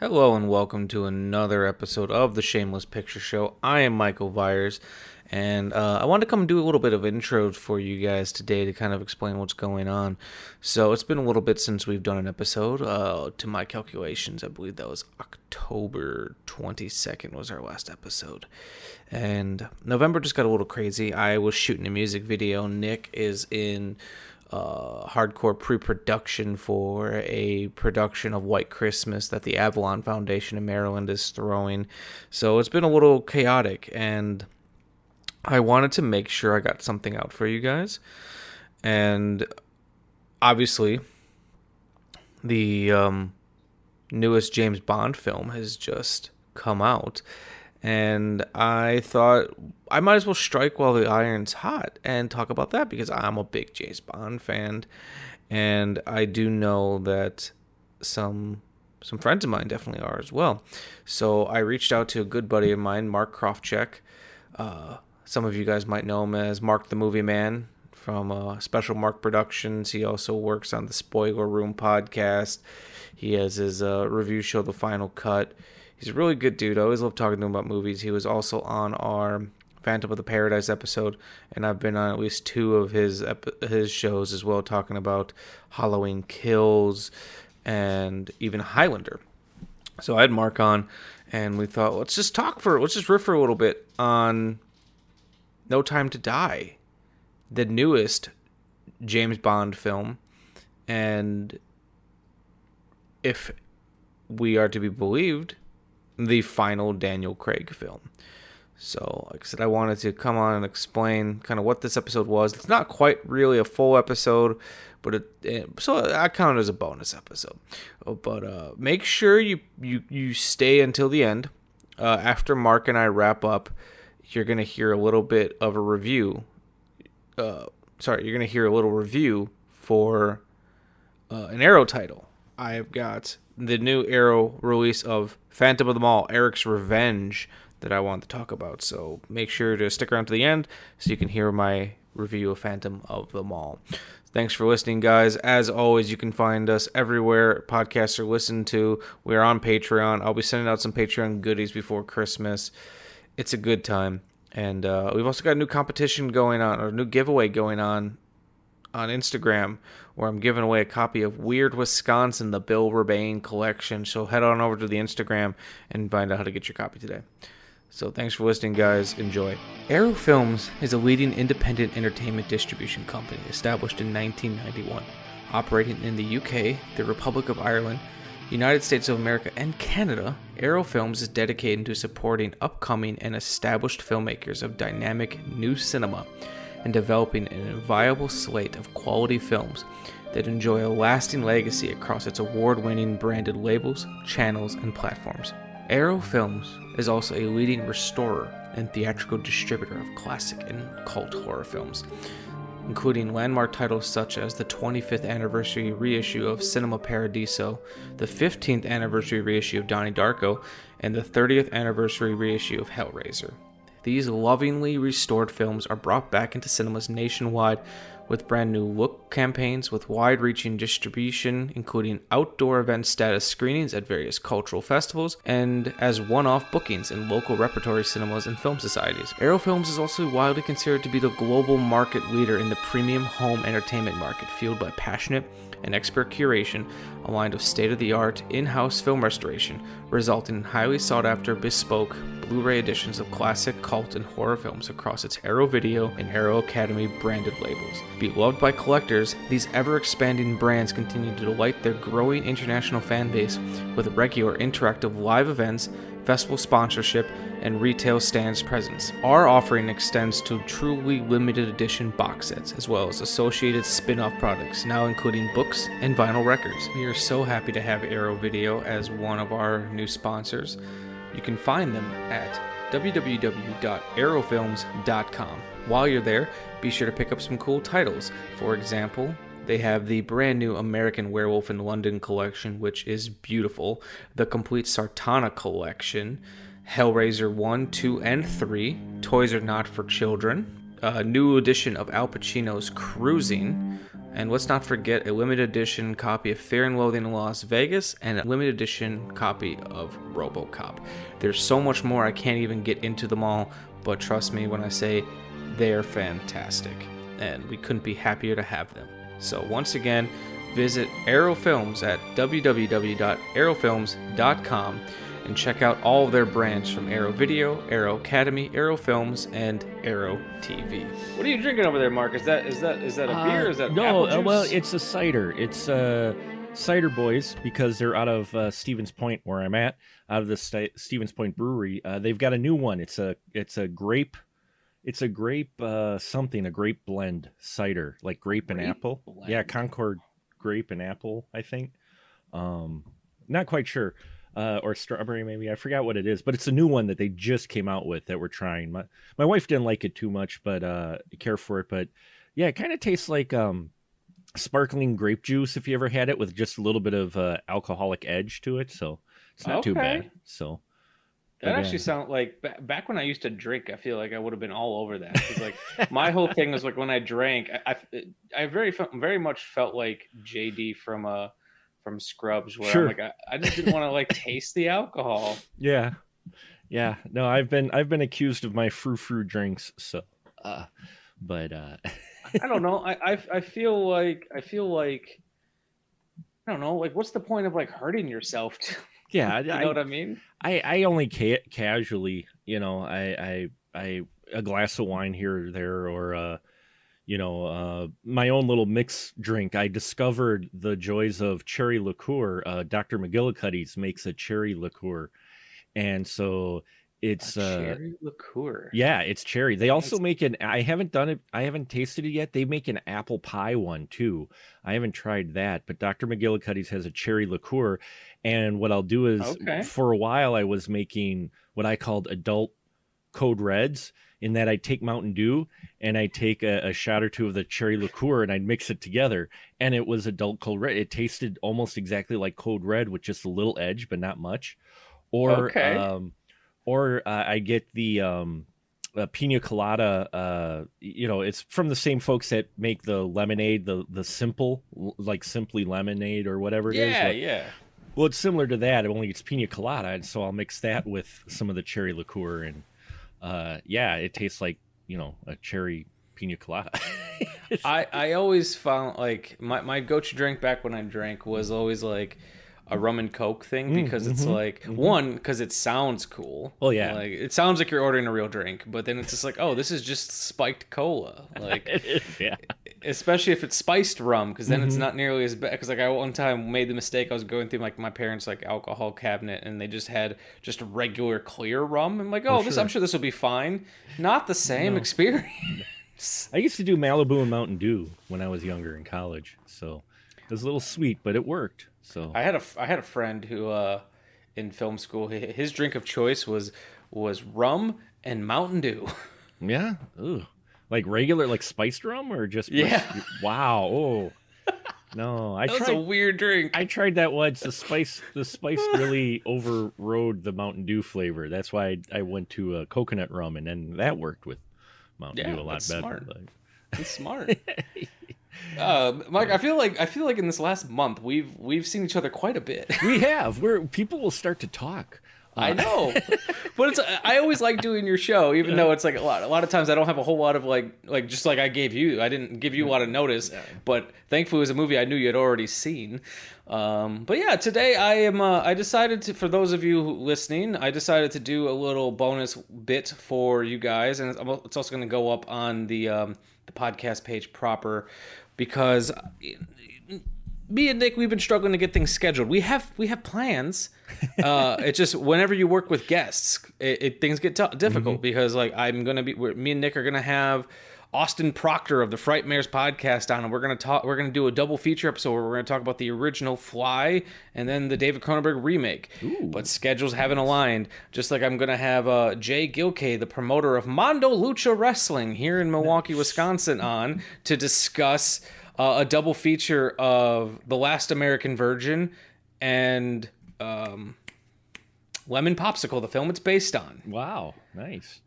Hello and welcome to another episode of the Shameless Picture Show. I am Michael Viers, and I wanted to come do a little bit of intro for you guys today to kind of explain what's going on. So it's been a little bit since we've done an episode. To my calculations, I believe that was October 22nd was our last episode. And November just got a little crazy. I was shooting a music video. Nick is in hardcore pre-production for a production of White Christmas that the Avalon Foundation in Maryland is throwing. So it's been a little chaotic, and I wanted to make sure I got something out for you guys. And obviously, the newest James Bond film has just come out. And I thought I might as well strike while the iron's hot and talk about that because I'm a big James Bond fan. And I do know that some friends of mine definitely are as well. So I reached out to a good buddy of mine, Mark Krawczyk. Some of you guys might know him as Mark the Movie Man from Special Mark Productions. He also works on the Spoiler Room podcast. He has his review show, The Final Cut. He's a really good dude. I always love talking to him about movies. He was also on our Phantom of the Paradise episode, and I've been on at least two of his shows as well, talking about Halloween Kills and even Highlander. So I had Mark on, and we thought, let's just riff for a little bit on No Time to Die, the newest James Bond film, and if we are to be believed, the final Daniel Craig film. So, like I said, I wanted to come on and explain kind of what this episode was. It's not quite really a full episode, but so I count it as a bonus episode. But make sure you stay until the end. After Mark and I wrap up, you're gonna hear a little bit of a review. You're gonna hear a little review for an Arrow title. I've got the new Arrow release of Phantom of the Mall, Eric's Revenge, that I want to talk about. So make sure to stick around to the end so you can hear my review of Phantom of the Mall. Thanks for listening, guys. As always, you can find us everywhere podcasts are listened to. We're on Patreon. I'll be sending out some Patreon goodies before Christmas. It's a good time. And we've also got a new competition going on, or a new giveaway going on Instagram, where I'm giving away a copy of Weird Wisconsin, the Bill Rebane collection. So head on over to the Instagram and find out how to get your copy today. So thanks for listening, guys. Enjoy. Arrow Films is a leading independent entertainment distribution company established in 1991, operating in the UK, the Republic of Ireland, United States of America, and Canada. Arrow Films is dedicated to supporting upcoming and established filmmakers of dynamic new cinema and developing an viable slate of quality films that enjoy a lasting legacy across its award-winning branded labels, channels, and platforms. Arrow Films is also a leading restorer and theatrical distributor of classic and cult horror films, including landmark titles such as the 25th anniversary reissue of Cinema Paradiso, the 15th anniversary reissue of Donnie Darko, and the 30th anniversary reissue of Hellraiser. These lovingly restored films are brought back into cinemas nationwide with brand new look campaigns with wide-reaching distribution, including outdoor event status screenings at various cultural festivals, and as one-off bookings in local repertory cinemas and film societies. Arrow Films is also widely considered to be the global market leader in the premium home entertainment market, fueled by passionate and expert curation, aligned with state-of-the-art in-house film restoration, resulting in highly sought-after bespoke Blu-ray editions of classic, cult, and horror films across its Arrow Video and Arrow Academy branded labels. Beloved by collectors, these ever-expanding brands continue to delight their growing international fan base with regular interactive live events, festival sponsorship, and retail stands presence. Our offering extends to truly limited edition box sets, as well as associated spin-off products, now including books and vinyl records. We are so happy to have Arrow Video as one of our new sponsors. You can find them at www.arrowfilms.com. While you're there, be sure to pick up some cool titles. For example, they have the brand new American Werewolf in London collection, which is beautiful, the complete Sartana collection, Hellraiser 1, 2, and 3, Toys Are Not for Children, a new edition of Al Pacino's Cruising, And let's not forget a limited edition copy of Fear and Loathing in Las Vegas and a limited edition copy of RoboCop. There's so much more, I can't even get into them all, but trust me when I say they're fantastic. And we couldn't be happier to have them. So once again, visit Arrow Films at www.arrowfilms.com and check out all of their brands from Arrow Video, Arrow Academy, Arrow Films, and Arrow TV. What are you drinking over there, Mark? Is that a beer? Or is that no? apple juice? Well, it's a cider. It's Cider Boys, because they're out of Stevens Point, where I'm at, out of the Stevens Point Brewery. They've got a new one. It's a grape. It's a grape something, a grape blend cider, like grape and apple. Blend. Yeah, Concord grape and apple, I think. Not quite sure. Or strawberry, maybe. I forgot what it is, but it's a new one that they just came out with that we're trying. My wife didn't like it too much, but care for it. But yeah, it kind of tastes like sparkling grape juice if you ever had it, with just a little bit of alcoholic edge to it. So it's not too bad. So that actually sounds like back when I used to drink. I feel like I would have been all over that. 'Cause like my whole thing was like when I drank, I very much felt like JD from Scrubs, where I'm like I just didn't want to like taste the alcohol. Yeah. No, I've been accused of my frou-frou drinks. So, but I don't know. I feel like I don't know. Like, what's the point of like hurting yourself? Yeah, you know what I mean. I only casually, I a glass of wine here or there, or my own little mix drink. I discovered the joys of cherry liqueur. Dr. McGillicuddy's makes a cherry liqueur, and so it's cherry liqueur. Yeah, it's cherry. They also make I haven't done it. I haven't tasted it yet. They make an apple pie one too. I haven't tried that, but Dr. McGillicuddy's has a cherry liqueur. And what I'll do is, for a while, I was making what I called adult Code Reds, in that I take Mountain Dew and I take a shot or two of the cherry liqueur and I'd mix it together, and it was adult Code Red. It tasted almost exactly like Code Red, with just a little edge, but not much. Or I get the pina colada. It's from the same folks that make the lemonade, the simple, like Simply Lemonade or whatever it is. Yeah. Well, it's similar to that, only it's pina colada, and so I'll mix that with some of the cherry liqueur, and it tastes like, a cherry pina colada. I always found like my go-to drink back when I drank was always like a rum and coke thing, because it's like one, because it sounds cool. Oh yeah, like it sounds like you're ordering a real drink, but then it's just like, oh, this is just spiked cola. Like it is, yeah. Especially if it's spiced rum, because then it's not nearly as bad. Because like I one time made the mistake, I was going through like my parents' like alcohol cabinet, and they just had just regular clear rum. I'm like, I'm sure this will be fine. Not the same experience. I used to do Malibu and Mountain Dew when I was younger in college, so it was a little sweet, but it worked. So I had a friend who in film school, his drink of choice was rum and Mountain Dew. Yeah. Ooh. Like regular, like spiced rum, or just wow. Oh no, that was a weird drink. I tried that once. The spice really overrode the Mountain Dew flavor. That's why I went to coconut rum, and then that worked with Mountain Dew a lot better. Smart. That's smart. Mike, I feel like in this last month we've seen each other quite a bit. We have. People will start to talk. I know, but I always like doing your show, even though it's like a lot of times I don't have a whole lot of like just like I didn't give you a lot of notice, but thankfully it was a movie I knew you had already seen. But yeah, today I decided to, for those of you listening, I decided to do a little bonus bit for you guys, and it's also going to go up on the podcast page proper, because me and Nick, we've been struggling to get things scheduled. We have plans. It's just whenever you work with guests, things get difficult, because like me and Nick are gonna have Austin Proctor of the Frightmares podcast on, and we're gonna do a double feature episode where we're gonna talk about the original Fly and then the David Cronenberg remake. Ooh. But schedules haven't aligned. Just like I'm gonna have Jay Gilkay, the promoter of Mondo Lucha Wrestling here in Milwaukee, Wisconsin, on to discuss a double feature of The Last American Virgin and Lemon Popsicle, the film it's based on. Wow, nice.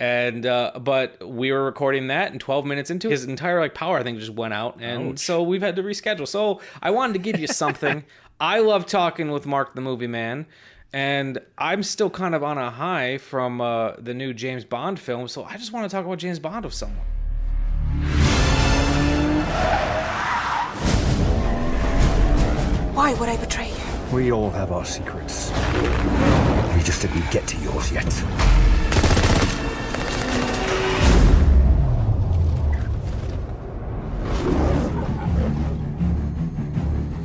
And but we were recording that, and 12 minutes into his entire like power, I think, just went out, and so we've had to reschedule. So I wanted to give you something. I love talking with Mark the Movie Man, and I'm still kind of on a high from the new James Bond film, so I just want to talk about James Bond with someone. Why would I betray you? We all have our secrets. We just didn't get to yours yet.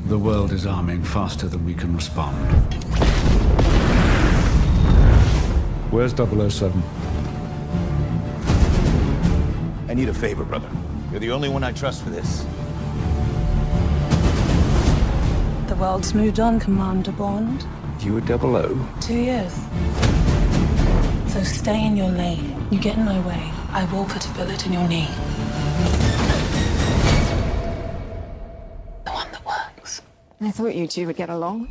The world is arming faster than we can respond. Where's 007? I need a favor, brother. You're the only one I trust for this. The world's moved on, Commander Bond. You were 00? 2 years. So stay in your lane. You get in my way, I will put a bullet in your knee. The one that works. I thought you two would get along.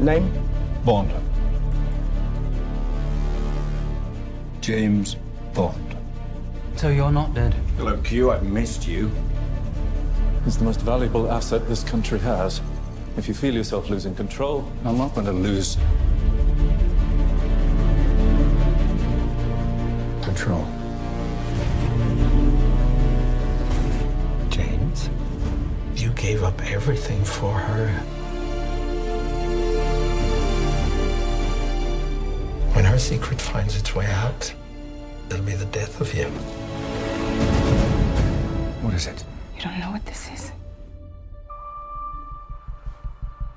Name? Bond. James Bond. So you're not dead? Hello, Q. I've missed you. It's the most valuable asset this country has. If you feel yourself losing control... I'm not going to lose control. James, you gave up everything for her. When her secret finds its way out, it'll be the death of him. What is it? You don't know what this is?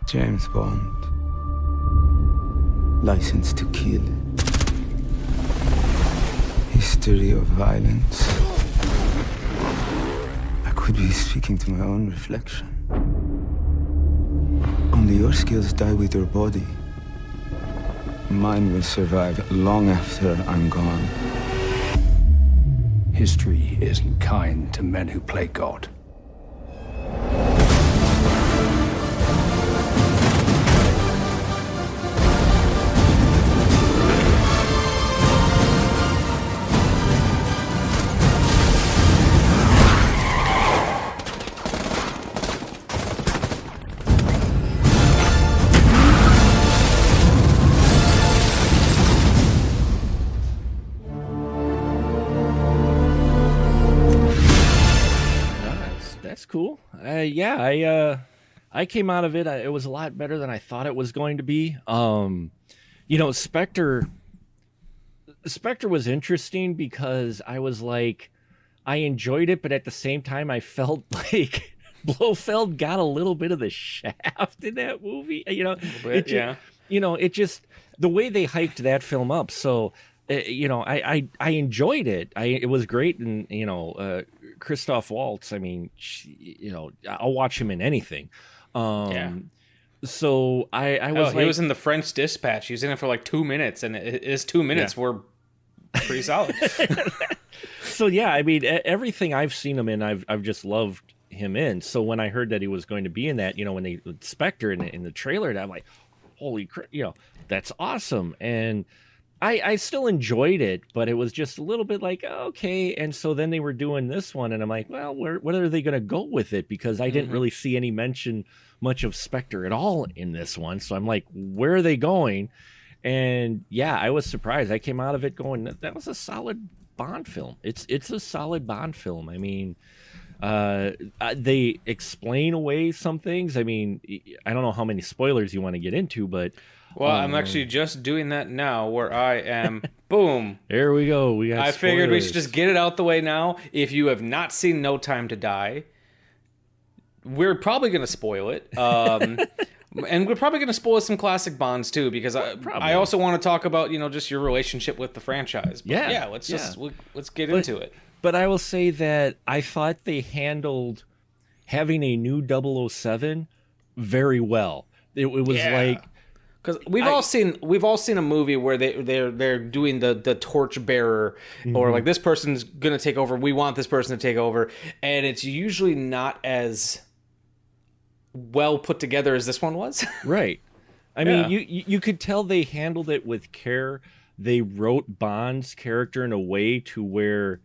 James Bond. License to kill. History of violence. I could be speaking to my own reflection. Only your skills die with your body. Mine will survive long after I'm gone. History isn't kind to men who play God. Cool. I came out of it. It was a lot better than I thought it was going to be. Spectre was interesting because I was like, I enjoyed it, but at the same time, I felt like Blofeld got a little bit of the shaft in that movie. The way they hyped that film up. So, I enjoyed it. It was great, and Christoph Waltz, I mean, I'll watch him in anything. So I was he was in the French Dispatch. He was in it for like 2 minutes, and his 2 minutes were pretty solid. So yeah, I mean, everything I've seen him in, I've just loved him in. So when I heard that he was going to be in that, when they Spectre in the trailer, I'm like, holy crap, that's awesome. And I still enjoyed it, but it was just a little bit like, okay. And so then they were doing this one, and I'm like, well, what are they going to go with it? Because I didn't really see any mention much of Spectre at all in this one. So I'm like, where are they going? And yeah, I was surprised. I came out of it going, that was a solid Bond film. It's a solid Bond film. I mean, they explain away some things. I mean, I don't know how many spoilers you want to get into, but... Well, I'm actually just doing that now, where I am. Boom. There we go. We got. I figured we should just get it out the way now. If you have not seen No Time to Die, we're probably going to spoil it, and we're probably going to spoil some classic Bonds too, because I also want to talk about just your relationship with the franchise. But let's get into it. But I will say that I thought they handled having a new 007 very well. It was like. Because we've all seen a movie where they're doing the torch bearer, or like, this person's gonna take over. We want this person to take over, and it's usually not as well put together as this one was. Right. I mean, you could tell they handled it with care. they wrote Bond's character in a way to where,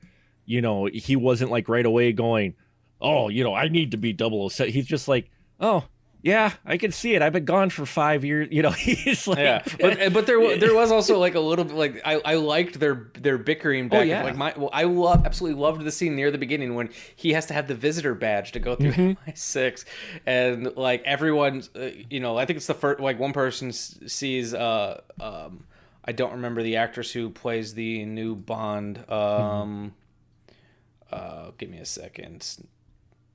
you know, he wasn't like right away going, oh, you know, I need to be 007. He's just like, oh, yeah, I can see it. I've been gone for 5 years. You know, he's like, yeah. But there was also like a little bit like I liked their bickering back. Oh, yeah. Like I absolutely loved the scene near the beginning when he has to have the visitor badge to go through MI6, and like everyone, you know, I think it's the first like one person sees I don't remember the actress who plays the new Bond. Give me a second.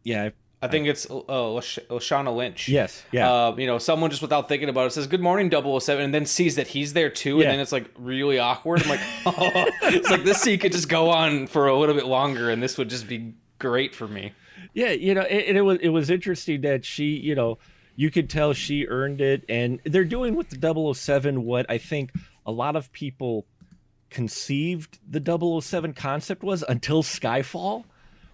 Yeah. I think it's Lashana Lynch. Yes, yeah. You know, someone just without thinking about it says, "Good morning, 007," and then sees that he's there too, and then it's like really awkward. I'm like, oh, it's like this scene could just go on for a little bit longer, and this would just be great for me. Yeah, you know, it was interesting that she, you know, you could tell she earned it, and they're doing with the 007 what I think a lot of people conceived the 007 concept was until Skyfall.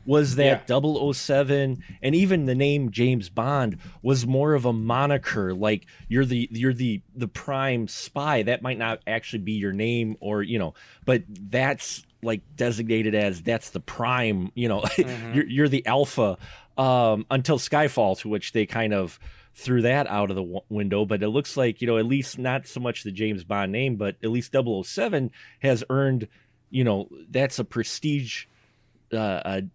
Was that 007 and even the name James Bond was more of a moniker, like you're the prime spy. That might not actually be your name, or you know, but that's like designated as that's the prime, you know, you're the alpha, until Skyfall, to which they kind of threw that out of the window. But it looks like, you know, at least not so much the James Bond name, but at least 007 has earned, you know, that's a prestige name,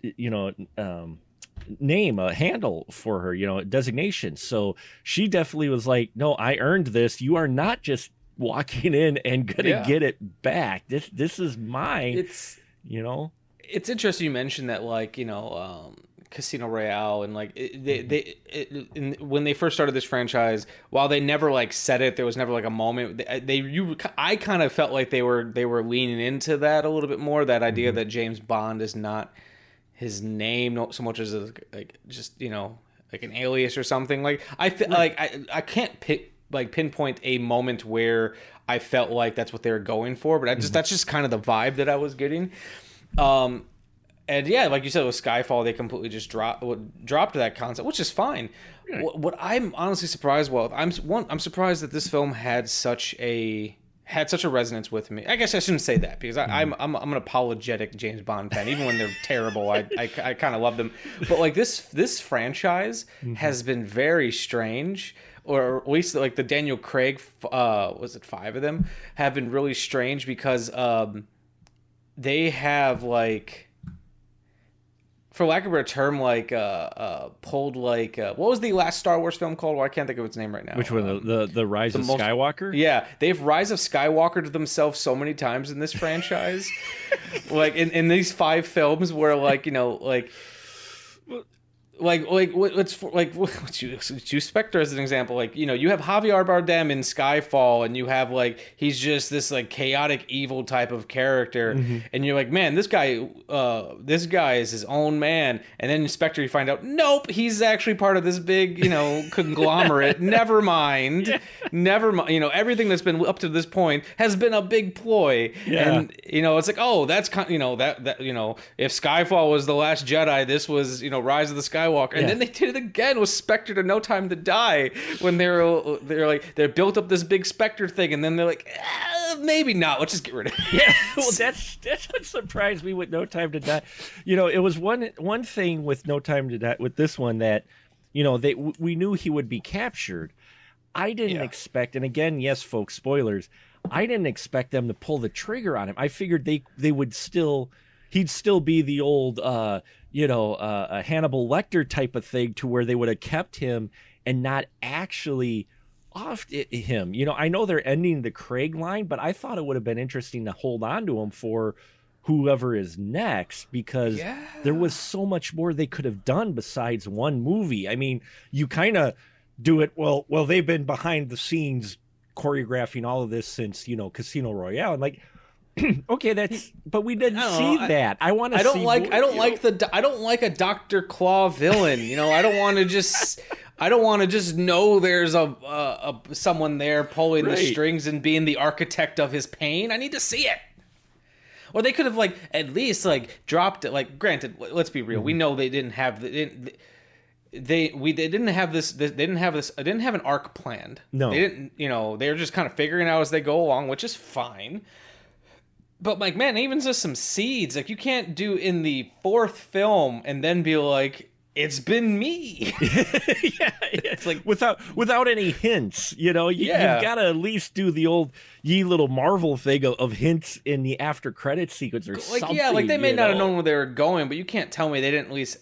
a handle for her, you know, designation. So she definitely was like, no, I earned this. You are not just walking in and gonna get it back. This is mine. It's, you know, it's interesting you mentioned that, like, you know, Casino Royale, and like when they first started this franchise, while they never like said it, there was never like a moment I kind of felt like they were leaning into that a little bit more, that idea that James Bond is not his name, not so much as like just, you know, like an alias or something. Like I feel like I can't pinpoint a moment where I felt like that's what they were going for, but that's just kind of the vibe that I was getting. And yeah, like you said, with Skyfall, they completely just dropped that concept, which is fine. Right. What I'm honestly surprised I'm surprised that this film had such a resonance with me. I guess I shouldn't say that, because I'm an apologetic James Bond fan. Even when they're terrible, I kind of love them. But like this franchise has been very strange, or at least like the Daniel Craig, was it 5 of them, have been really strange, because they have, like, for lack of a better term, like pulled like what was the last Star Wars film called? Well, I can't think of its name right now. Which one? The Rise of Skywalker? Yeah, they've Rise of Skywalker to themselves so many times in this franchise. Like in these 5 films, where, like, you know, let's use Spectre as an example. Like, you know, you have Javier Bardem in Skyfall, and you have, like, he's just this like chaotic evil type of character, and you're like, man, this guy is his own man. And then in Spectre, you find out, nope, he's actually part of this big, you know, conglomerate. Never mind. You know, everything that's been up to this point has been a big ploy. Yeah. And, you know, it's like, oh, that's kind of, you know, that you know, if Skyfall was The Last Jedi, this was, you know, Rise of the Skywalker. And then they did it again with Spectre to No Time to Die, when they're like, they built up this big Spectre thing, and then they're like, maybe not, let's just get rid of it. Yeah, well, that's what surprised me with No Time to Die. You know, it was one thing with No Time to Die, with this one, that, you know, we knew he would be captured. I didn't expect, and again, yes, folks, spoilers, I didn't expect them to pull the trigger on him. I figured they would he'd still be the old a Hannibal Lecter type of thing, to where they would have kept him and not actually offed him. You know, I know they're ending the Craig line, but I thought it would have been interesting to hold on to him for whoever is next, because there was so much more they could have done besides one movie. I mean, you kind of do it, well, they've been behind the scenes choreographing all of this since, you know, Casino Royale. And like, okay, but we didn't see that. I don't like a Dr. Claw villain. You know, I don't want to just know there's a someone there pulling the strings and being the architect of his pain. I need to see it. Or they could have, like, at least, like, dropped it. Like, granted, let's be real. We know they didn't have they didn't have an arc planned. No, they didn't. You know, they were just kind of figuring out as they go along, which is fine. But like, man, even just some seeds, like you can't do in the fourth film and then be like, it's been me. Yeah, it's like without any hints, you know. You've got to at least do the old ye little Marvel thing of hints in the after credit sequence or something. Yeah, like they may not have known where they were going, but you can't tell me they didn't at least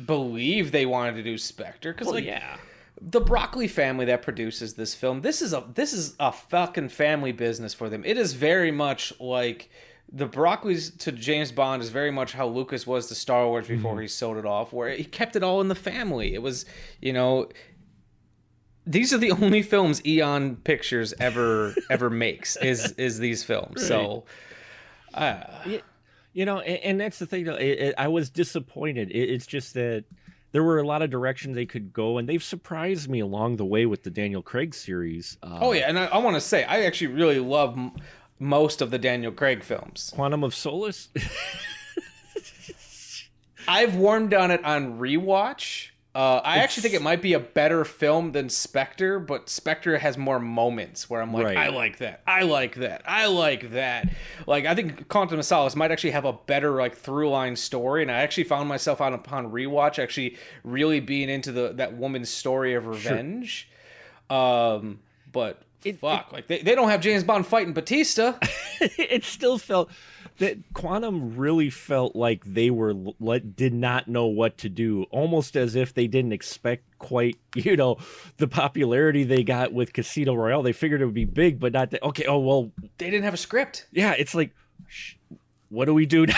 believe they wanted to do Spectre, because the Broccoli family that produces this film, this is a fucking family business for them. It is very much like the Broccoli's to James Bond is very much how Lucas was to Star Wars before he sold it off, where he kept it all in the family. It was, you know, these are the only films Eon Pictures ever makes is these films. Right. So, you know, and that's the thing. I was disappointed. It's just that there were a lot of directions they could go, and they've surprised me along the way with the Daniel Craig series. And I want to say, I actually really love most of the Daniel Craig films. Quantum of Solace? I've warmed on it on rewatch. I actually think it might be a better film than Spectre, but Spectre has more moments where I'm like, I like that. I like that. I like that. Like, I think Quantum of Solace might actually have a better, like, through-line story, and I actually found myself upon rewatch actually really being into that woman's story of revenge. Sure. But they don't have James Bond fighting Batista. It still felt that Quantum really felt like they did not know what to do, almost as if they didn't expect quite, you know, the popularity they got with Casino Royale. They figured it would be big, but not they didn't have a script. Yeah, it's like, what do we do now?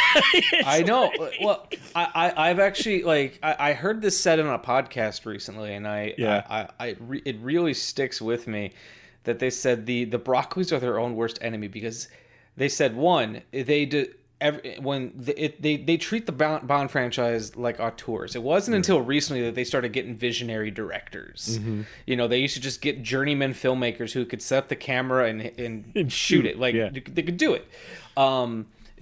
I know. Well, I've actually, like, I heard this said on a podcast recently, and it really sticks with me that they said the Broccolis are their own worst enemy, because they said, one, they treat the Bond franchise like auteurs. It wasn't until recently that they started getting visionary directors. Mm-hmm. You know, they used to just get journeyman filmmakers who could set up the camera and shoot it. Like, they could do it.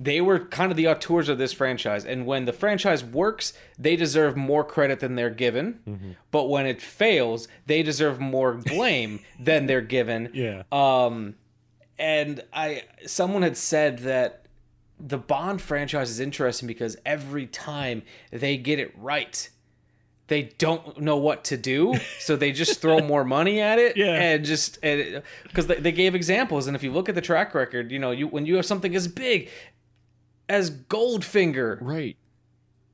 They were kind of the auteurs of this franchise, and when the franchise works, they deserve more credit than they're given. Mm-hmm. But when it fails, they deserve more blame than they're given. Yeah. And someone had said that the Bond franchise is interesting because every time they get it right, they don't know what to do, so they just throw more money at it. Yeah. And because they gave examples, and if you look at the track record, you know, when you have something as big as Goldfinger, right,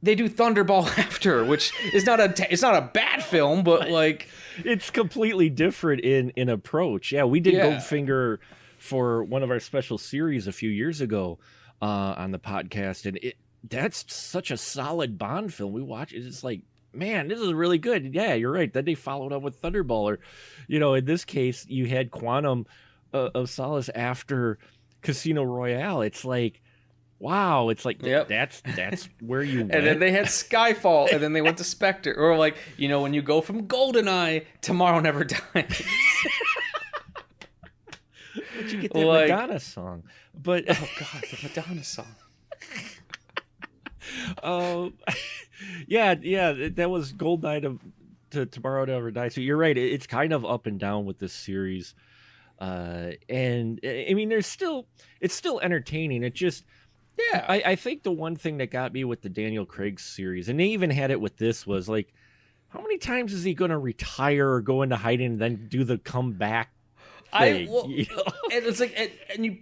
they do Thunderball after, which is not a bad film, but like it's completely different in approach. Yeah, we did Goldfinger for one of our special series a few years ago on the podcast, and that's such a solid Bond film. We watch it, it's like, man, this is really good. Yeah, you're right. Then they followed up with Thunderball, or, you know, in this case, you had Quantum of Solace after Casino Royale. It's like, wow, it's like, that's where you went. And then they had Skyfall, and then they went to Spectre. Or, like, you know, when you go from GoldenEye, Tomorrow Never Dies. But you get that Madonna song. But oh God, the Madonna song. Yeah, that was GoldenEye to Tomorrow Never Dies. So you're right, it's kind of up and down with this series. And I mean, it's still entertaining. It just, I think the one thing that got me with the Daniel Craig series, and they even had it with this, was like, how many times is he going to retire or go into hiding and then do the comeback thing? You know? And it's like, and you,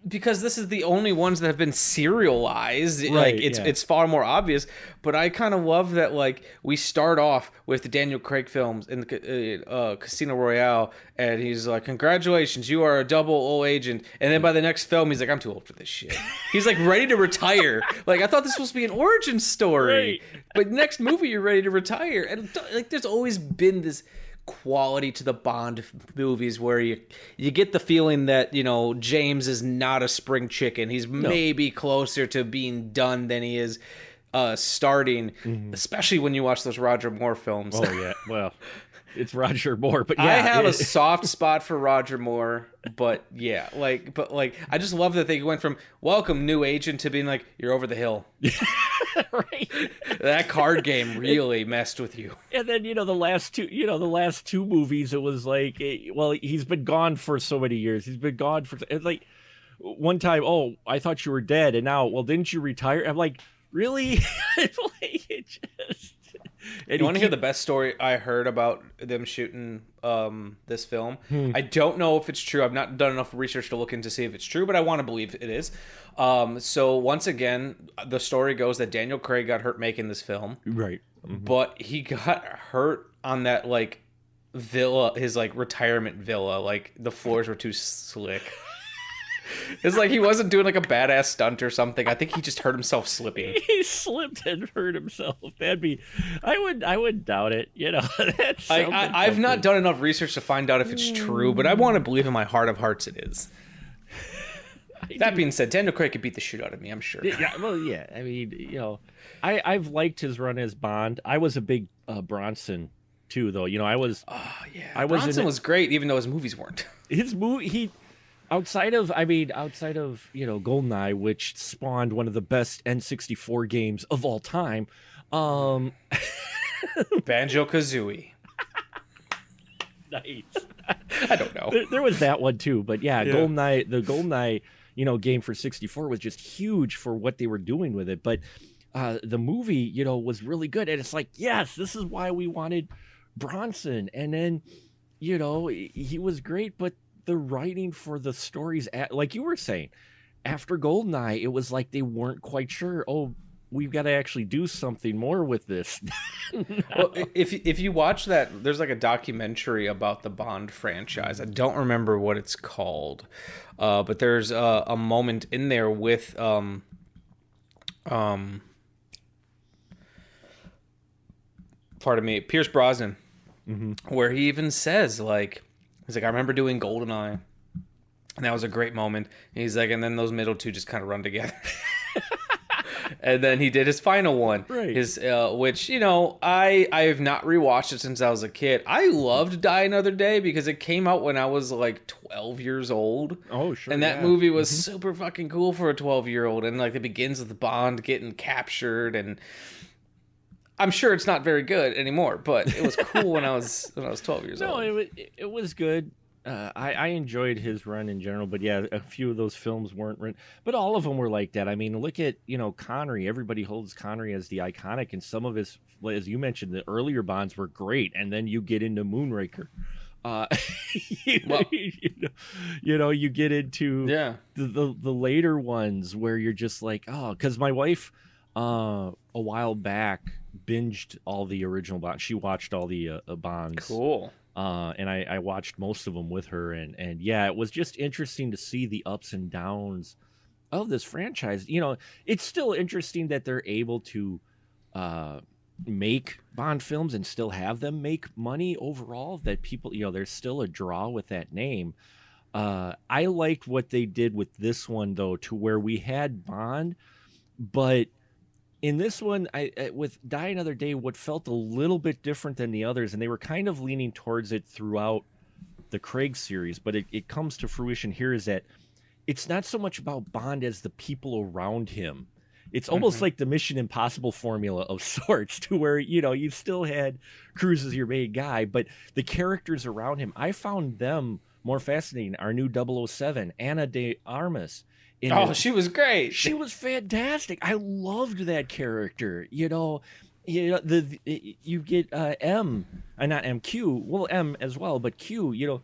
because this is the only ones that have been serialized, right, like it's far more obvious. But I kind of love that, like, we start off with the Daniel Craig films in the Casino Royale, and he's like, "Congratulations, you are a 00 agent." And then by the next film, he's like, "I'm too old for this shit." He's like ready to retire. Like, I thought this was supposed to be an origin story, right, but next movie you're ready to retire. And like, there's always been this quality to the Bond movies where you get the feeling that, you know, James is not a spring chicken. He's maybe closer to being done than he is starting, especially when you watch those Roger Moore films. Oh yeah, well, it's Roger Moore, but yeah, I have a soft spot for Roger Moore, but I just love that they went from welcome new agent to being like, you're over the hill. Right. That card game really messed with you. And then, the last two movies, it was like, well, he's been gone for so many years. He's been gone for, it's like, one time, oh, I thought you were dead, and now, well, didn't you retire? I'm like, really? It just... And you want to hear the best story I heard about them shooting this film? I don't know if it's true. I've not done enough research to look into see if it's true, but I want to believe it is. So once again, the story goes that Daniel Craig got hurt making this film, right? But he got hurt on that like villa, his like retirement villa. Like the floors were too slick. It's like he wasn't doing like a badass stunt or something. I think he just hurt himself slipping. He slipped and hurt himself. That'd be, I would doubt it. You know, I've not done enough research to find out if it's true, but I want to believe in my heart of hearts it is. That being said, Daniel Craig could beat the shit out of me, I'm sure. Yeah, well, yeah. I mean, you know, I've liked his run as Bond. I was a big Bronson too, though. You know, I was. Oh yeah, Bronson was great, even though his movies weren't. His movie, outside of GoldenEye, which spawned one of the best N64 games of all time, Banjo-Kazooie. Nice. I don't know. There was that one too, but yeah. GoldenEye, the GoldenEye, game for 64 was just huge for what they were doing with it. But the movie, was really good, and it's like, yes, this is why we wanted Bronson. And then, he was great, but the writing for the stories, like you were saying, after GoldenEye, it was like they weren't quite sure. Oh, we've got to actually do something more with this. Well, if you watch that, there's like a documentary about the Bond franchise. I don't remember what it's called, but there's a moment in there with pardon me, Pierce Brosnan, where he even says he's like, I remember doing GoldenEye, and that was a great moment. And he's like, and then those middle two just kind of run together. And then he did his final one, right? His which I have not rewatched it since I was a kid. I loved Die Another Day because it came out when I was like 12 years old. Oh, sure. And that movie was super fucking cool for a 12-year-old. And like it begins with Bond getting captured, and I'm sure it's not very good anymore, but it was cool when I was 12 years old. No, it was good. I enjoyed his run in general, but yeah, a few of those films weren't written, but all of them were like that. I mean, look at, Connery. Everybody holds Connery as the iconic, and some of his, as you mentioned, the earlier Bonds were great, and then you get into Moonraker. You get into the later ones where you're just like, oh, because my wife a while back binged all the original Bonds. She watched all the Bonds. Cool. And I watched most of them with her, and yeah, it was just interesting to see the ups and downs of this franchise. It's still interesting that they're able to make Bond films and still have them make money overall, that people, there's still a draw with that name. I liked what they did with this one, though, to where we had Bond, but in this one, with Die Another Day, what felt a little bit different than the others, and they were kind of leaning towards it throughout the Craig series, but it comes to fruition here, is that it's not so much about Bond as the people around him. It's almost like the Mission Impossible formula of sorts, to where, you still had Cruise as your main guy, but the characters around him, I found them more fascinating. Our new 007, Ana de Armas. She was great. She was fantastic. I loved that character. You get M, not MQ. Well, M as well, but Q.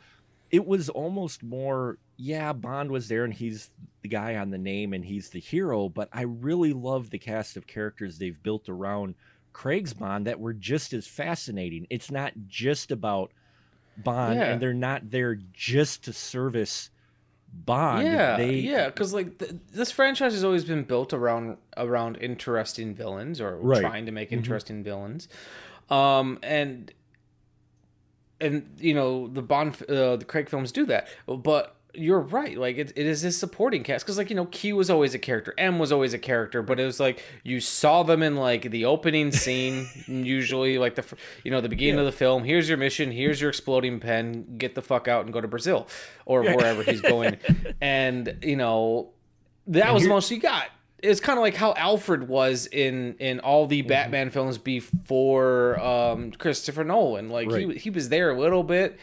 It was almost more. Yeah, Bond was there, and he's the guy on the name, and he's the hero. But I really love the cast of characters they've built around Craig's Bond that were just as fascinating. It's not just about Bond, and they're not there just to service Bond. Because this franchise has always been built around interesting villains, or trying to make interesting villains, and the Bond, the Craig films do that. But you're right, it is this supporting cast, because Q was always a character, M was always a character, but it was like you saw them in the opening scene, usually the beginning of the film. Here's your mission, here's your exploding pen, get the fuck out and go to Brazil or wherever he's going. And that was the most you got. It's kind of like how Alfred was in all the Batman films before Christopher Nolan. He was there a little bit,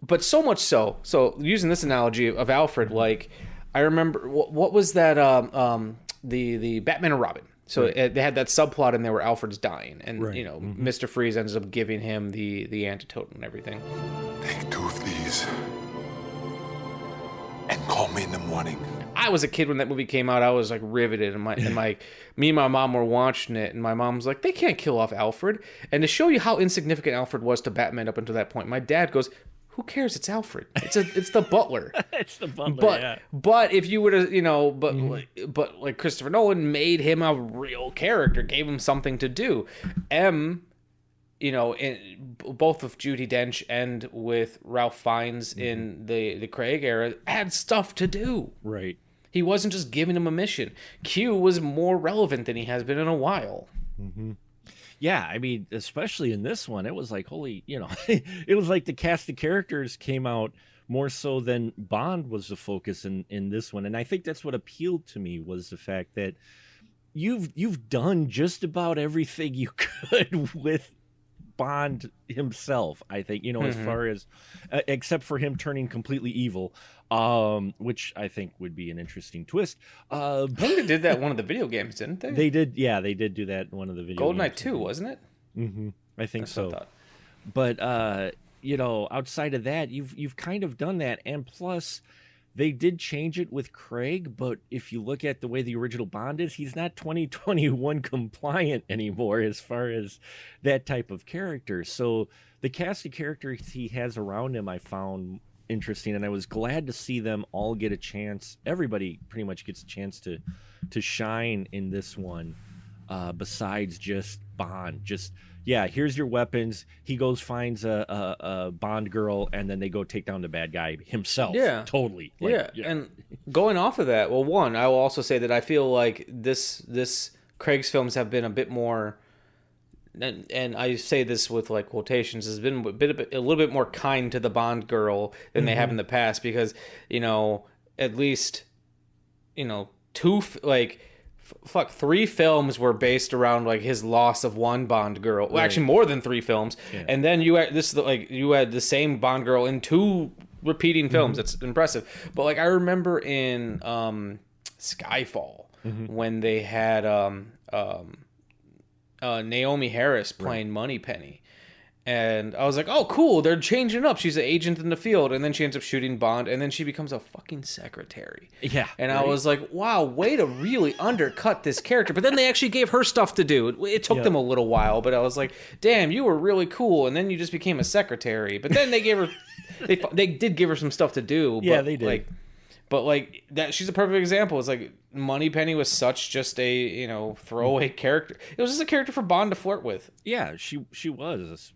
but so much so. So using this analogy of Alfred, I remember what was that? The Batman and Robin. So they had that subplot in there where Alfred's dying, and Mr. Freeze ends up giving him the antidote and everything. Take 2 of these and call me in the morning. I was a kid when that movie came out. I was like riveted, and me and my mom were watching it, and my mom was like, "They can't kill off Alfred." And to show you how insignificant Alfred was to Batman up until that point, my dad goes, "Who cares? It's Alfred. It's the butler." It's the butler. But if you were to, but like Christopher Nolan made him a real character, gave him something to do. In both with Judi Dench and with Ralph Fiennes in the Craig era, had stuff to do. Right. He wasn't just giving him a mission. Q was more relevant than he has been in a while. Mm-hmm. Yeah, I mean, especially in this one, it was like, holy, it was like the cast of characters came out more so than Bond was the focus in this one. And I think that's what appealed to me, was the fact that you've done just about everything you could with Bond himself, I think, as far as except for him turning completely evil, which I think would be an interesting twist. I think they did that in one of the video games, didn't they? They did do that in one of the video GoldenEye games. 2, wasn't it? Mm-hmm. I think That's so. what I thought. But outside of that, you've kind of done that, and plus they did change it with Craig, but if you look at the way the original Bond is, he's not 2021 compliant anymore as far as that type of character. So the cast of characters he has around him I found interesting, and I was glad to see them all get a chance. Everybody pretty much gets a chance to shine in this one, besides just Bond. Here's your weapons. He goes, finds a Bond girl, and then they go take down the bad guy himself. Yeah. Totally. And going off of that, well, one, I will also say that I feel like this Craig's films have been a bit more, and I say this with like quotations, has been a little bit more kind to the Bond girl than they have in the past, because, at least, 3 films were based around like his loss of one Bond girl. Well, actually more than 3 films. Yeah. And then you had the same Bond girl in 2 repeating films. It's impressive. But like I remember in Skyfall when they had Naomi Harris playing Moneypenny. And I was like, oh, cool, they're changing up. She's an agent in the field. And then she ends up shooting Bond. And then she becomes a fucking secretary. Yeah. And I was like, wow, way to really undercut this character. But then they actually gave her stuff to do. It took them a little while. But I was like, damn, you were really cool. And then you just became a secretary. But then they gave her... they did give her some stuff to do. Yeah, they did. But that, she's a perfect example. It's like Moneypenny was such just a throwaway character. It was just a character for Bond to flirt with. Yeah, she was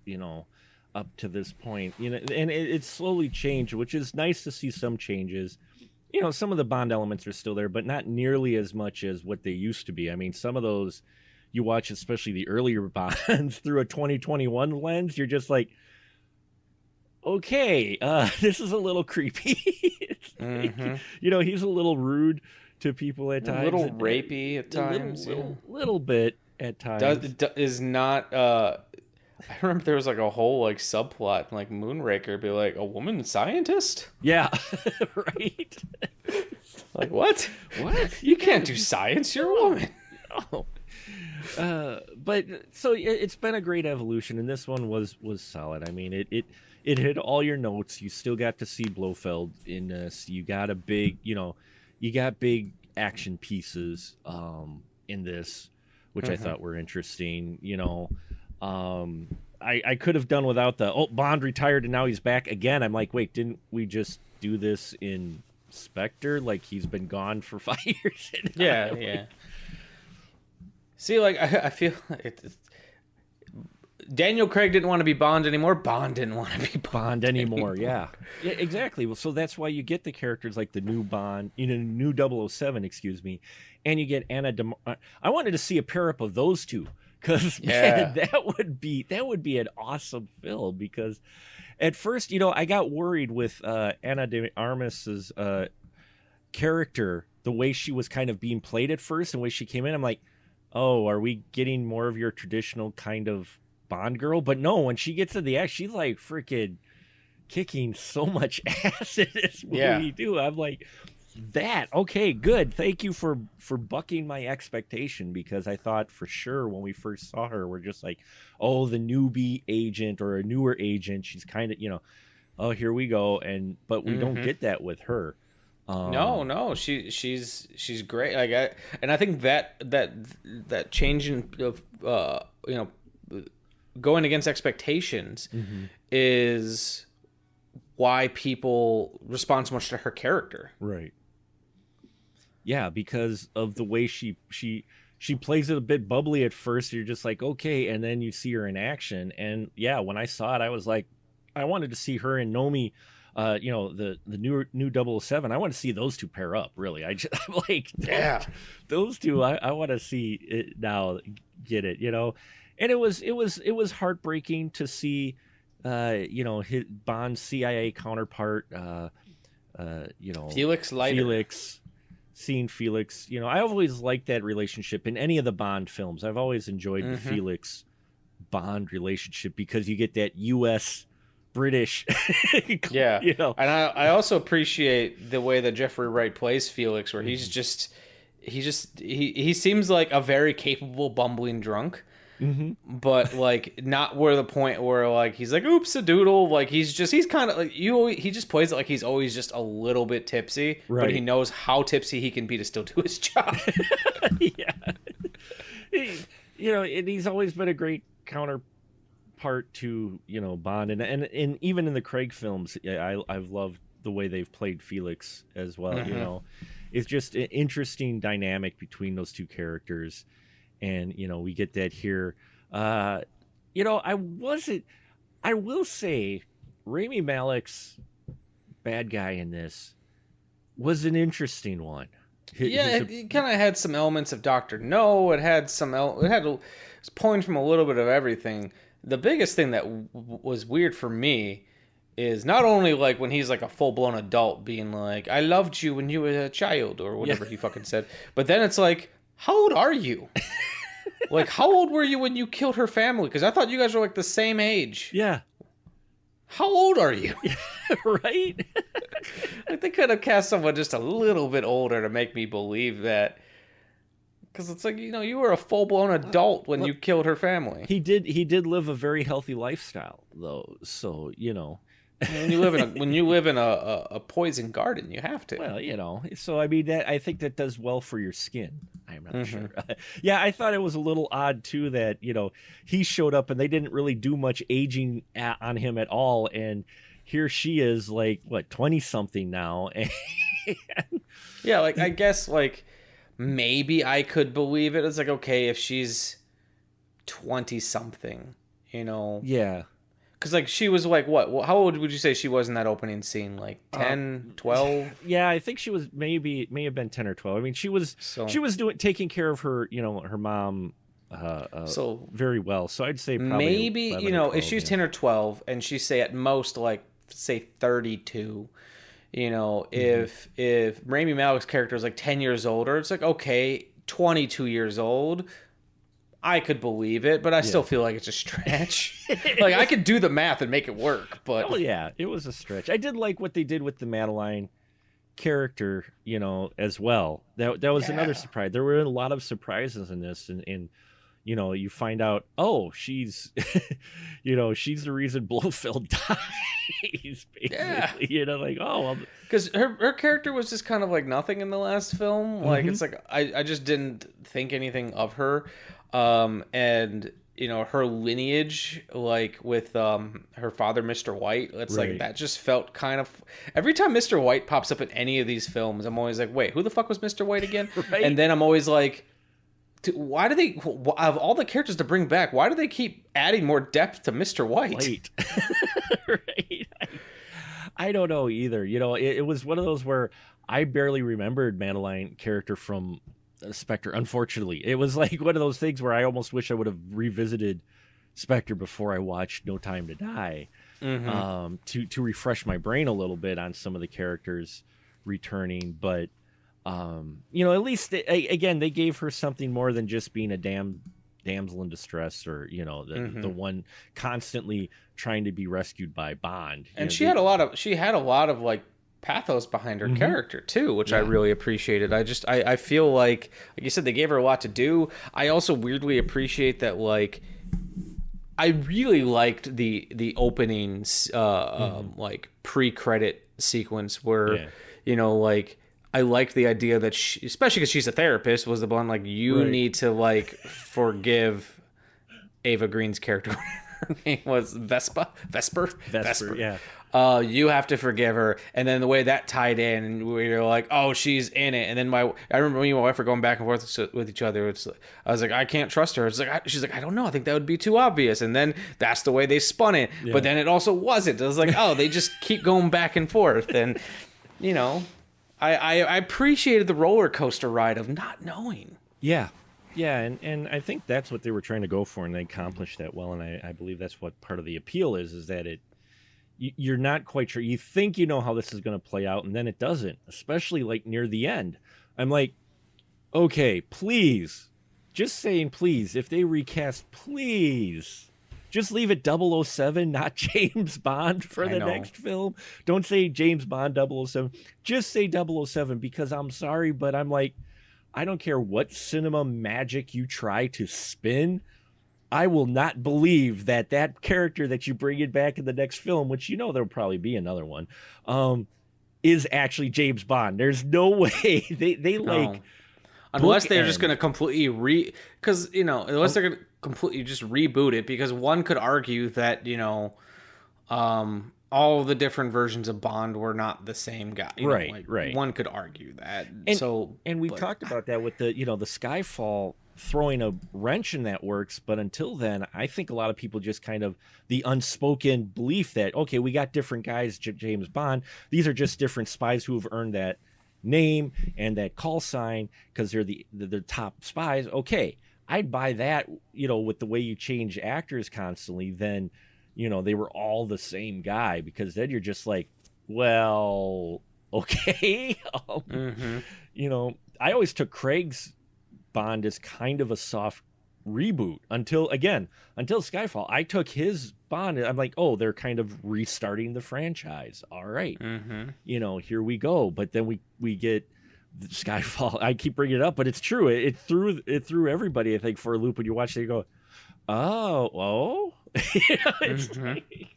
up to this point, and it slowly changed, which is nice to see some changes. Some of the Bond elements are still there, but not nearly as much as what they used to be. I mean, some of those you watch, especially the earlier Bonds, through a 2021 lens, you're just like, okay, this is a little creepy. He's a little rude to people at times. A little rapey at times. Little bit at times. Is not... I remember there was like a whole like subplot, like Moonraker, be like, a woman scientist? Yeah, right. Like, what? What? You can't do science, you're a woman. No. But so it's been a great evolution, and this one was solid. I mean, it hit all your notes. You still got to see Blofeld in this. You got big action pieces in this, which I thought were interesting. I could have done without Bond retired and now he's back again. I'm like, wait, didn't we just do this in Spectre? Like, he's been gone for 5 years. Yeah. See, like, I feel like Daniel Craig didn't want to be Bond anymore. Bond didn't want to be Bond anymore. Yeah, exactly. Well, so that's why you get the characters like the new Bond, new 007, excuse me, and you get Anna de... I wanted to see a pair up of those two, because that would be an awesome film. Because at first, I got worried with Anna de Armas's character, the way she was kind of being played at first, and the way she came in. I'm like, oh, are we getting more of your traditional kind of Bond girl? But no, when she gets to the act, she's like freaking kicking so much ass in this movie too. I'm like, Okay, good. Thank you for bucking my expectation, because I thought for sure when we first saw her, we're just like, oh, the newbie agent or a newer agent. She's kind of, oh, here we go, but we don't get that with her. No, she's great. I think that changing of going against expectations is why people respond so much to her character. Right. Yeah, because of the way she plays it a bit bubbly at first. You're just like, okay, and then you see her in action, and yeah, when I saw it, I was like, I wanted to see her and Nomi, the new 007. I want to see those two pair up. Really, I'm like, yeah, those two. I want to see it now. Get it, and it was heartbreaking to see, his Bond's CIA counterpart, Felix Leiter. Seeing Felix, I always liked that relationship in any of the Bond films. I've always enjoyed the Felix Bond relationship because you get that U.S. British, yeah, and I also appreciate the way that Jeffrey Wright plays Felix, where he seems like a very capable bumbling drunk. But like not where the point where like he's like oops a doodle, like he's kind of like he just plays it like he's always just a little bit tipsy, right. But he knows how tipsy he can be to still do his job. Yeah, and he's always been a great counterpart to Bond, and even in the Craig films, I've loved the way they've played Felix as well. It's just an interesting dynamic between those two characters. And, we get that here. I will say Rami Malek's bad guy in this was an interesting one. It kind of had some elements of Dr. No. It had it was pulling from a little bit of everything. The biggest thing that was weird for me is not only like when he's like a full-blown adult being like, I loved you when you were a child or whatever he fucking said. But then it's like, how old are you? Like, how old were you when you killed her family? Because I thought you guys were like the same age. Yeah. How old are you? Right? Like, they could have cast someone just a little bit older to make me believe that. Because it's like, you were a full-blown adult when you killed her family. He did live a very healthy lifestyle, though. So, When you live in a poison garden, you have to. Well, so I mean I think that does well for your skin. I'm not sure. Yeah, I thought it was a little odd too that he showed up and they didn't really do much aging on him at all, and here she is like 20 something now, and yeah, like I guess like maybe I could believe it. It's like okay if she's 20 something, yeah. Because, like, she was, like, what? How old would you say she was in that opening scene? Like, 10, 12? Yeah, I think she was may have been 10 or 12. I mean, she was taking care of her, her mom very well. So I'd say probably maybe, 11 or 12, if she's 10 or 12 and she say at most, like, say 32, if Rami Malek's character is, like, 10 years older, it's like, okay, 22 years old, I could believe it, but I still feel like it's a stretch. Like, I could do the math and make it work, but... Well, yeah, it was a stretch. I did like what they did with the Madeline character, as well. That was another surprise. There were a lot of surprises in this, and you find out, oh, she's, she's the reason Blofeld dies, basically. Yeah. Like, oh, well... Because her character was just kind of like nothing in the last film. Like, it's like, I just didn't think anything of her. And her lineage, like with her father, Mr. White, it's like that just felt kind of every time Mr. White pops up in any of these films, I'm always like, wait, who the fuck was Mr. White again? Right. And then I'm always like, why do they, of all the characters to bring back, why do they keep adding more depth to Mr. White? Right. I don't know either. It was one of those where I barely remembered Madeline character from Spectre. Unfortunately, it was like one of those things where I almost wish I would have revisited Spectre before I watched No Time to Die, to refresh my brain a little bit on some of the characters returning. But at least again they gave her something more than just being a damsel in distress, or the one constantly trying to be rescued by Bond. And she had a lot of like pathos behind her character too, which I really appreciated. I feel like you said, they gave her a lot to do. I also weirdly appreciate that, like, I really liked the opening like pre-credit sequence where you know, like, I liked the idea that she, especially because she's a therapist, was the one like, you need to like forgive Ava Green's character. Her name was Vesper. Yeah. You have to forgive her, and then the way that tied in, and we were like, "Oh, she's in it." And then I remember me and my wife were going back and forth with each other. I was like, "I can't trust her." It's like she's like, "I don't know. I think that would be too obvious." And then that's the way they spun it. Yeah. But then it also wasn't. I was like, "Oh, they just keep going back and forth." And you know, I appreciated the roller coaster ride of not knowing. Yeah. Yeah, and I think that's what they were trying to go for, and they accomplished that well. And I believe that's what part of the appeal is that you're not quite sure. You think you know how this is going to play out, and then it doesn't, especially like near the end. I'm like, okay, please, just saying please, if they recast, please, just leave it 007, not James Bond for the next film. Don't say James Bond 007. Just say 007, because I'm sorry, but I'm like, I don't care what cinema magic you try to spin. I will not believe that character that you bring in back in the next film, which you know there'll probably be another one, is actually James Bond. There's no way they like, unless they're just going to completely because you know, unless they're going to completely just reboot it, because one could argue that, you know, all the different versions of Bond were not the same guy. Right. One could argue that. And we talked about that with the, you know, the Skyfall throwing a wrench in that works. But until then, I think a lot of people just kind of the unspoken belief that, okay, we got different guys, James Bond. These are just different spies who have earned that name and that call sign because they're the top spies. Okay, I'd buy that, you know, with the way you change actors constantly, then, you know, they were all the same guy, because then you're just like, well, okay. You know, I always took Craig's Bond as kind of a soft reboot until Skyfall. I took his Bond, I'm like, oh, they're kind of restarting the franchise. All right. You know, here we go. But then we get Skyfall. I keep bringing it up, but it's true. It threw everybody, I think, for a loop when you watch it. You go, oh. You know, it's like...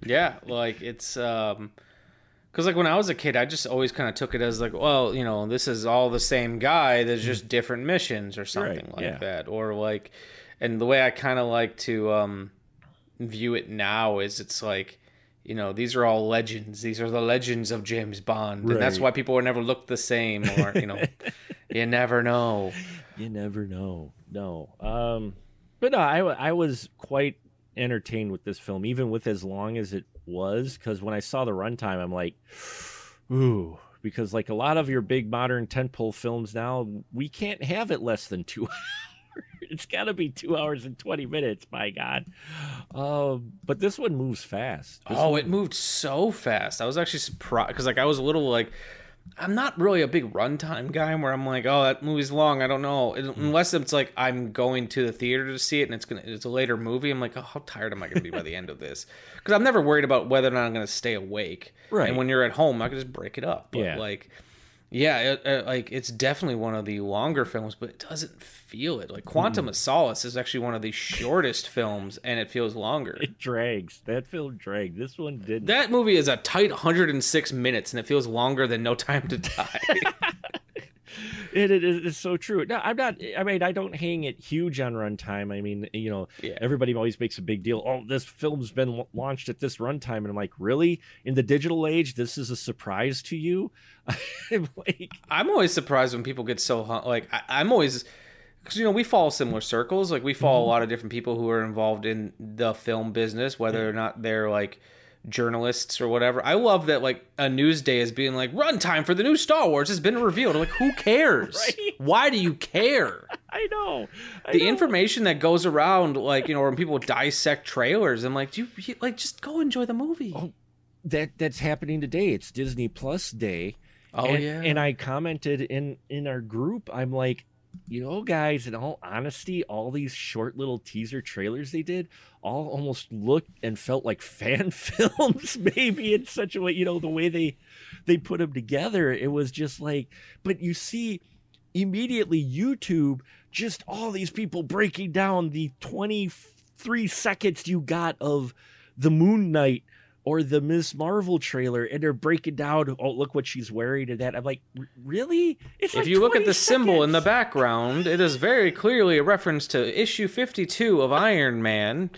Yeah, like it's because like when I was a kid, I just always kind of took it as like, well, you know, this is all the same guy. There's just different missions or something that, or like, and the way I kind of like to view it now is it's like, you know, these are all legends. These are the legends of James Bond, and that's why people will never look the same, or you know, you never know. You never know. No. But no, I was quite entertained with this film, even with as long as it was, because when I saw the runtime, I'm like, ooh, because like a lot of your big modern tentpole films now, we can't have it less than 2 hours. It's got to be 2 hours and 20 minutes, my God. But this one moves fast. It moved so fast. I was actually surprised, because like I was a little like, I'm not really a big runtime guy where I'm like, oh, that movie's long. I don't know. Unless it's like I'm going to the theater to see it and it's a later movie. I'm like, oh, how tired am I going to be by the end of this? Because I'm never worried about whether or not I'm going to stay awake. Right. And when you're at home, I can just break it up. But like, yeah, it's definitely one of the longer films, but it doesn't feel it. Like Quantum of Solace is actually one of the shortest films, and it feels longer. It drags. That film dragged. This one didn't. That movie is a tight 106 minutes, and it feels longer than No Time to Die. It is so true. No, I'm not. I mean, I don't hang it huge on runtime. I mean, you know, everybody always makes a big deal. Oh, this film's been launched at this runtime, and I'm like, really? In the digital age, this is a surprise to you? I'm always surprised when people get so like. I'm always, because you know, we follow similar circles. Like we follow a lot of different people who are involved in the film business, whether or not they're like journalists or whatever. I love that like a news day is being like, runtime for the new Star Wars has been revealed. I'm like, who cares? Right? Why do you care? I know. The information that goes around, like, you know, when people dissect trailers, I'm like, do you like just go enjoy the movie? Oh, that's happening today. It's Disney Plus Day. Oh, and I commented in our group, I'm like, guys, in all honesty, all these short little teaser trailers they did all almost looked and felt like fan films, maybe in such a way, the way they put them together. It was just like, but you see immediately YouTube, just all these people breaking down the 23 seconds you got of the Moon Knight or the Ms. Marvel trailer, and they're breaking down, oh, look what she's wearing and that. I'm like, really? It's if you look at the symbol in the background, it is very clearly a reference to issue 52 of Iron Man.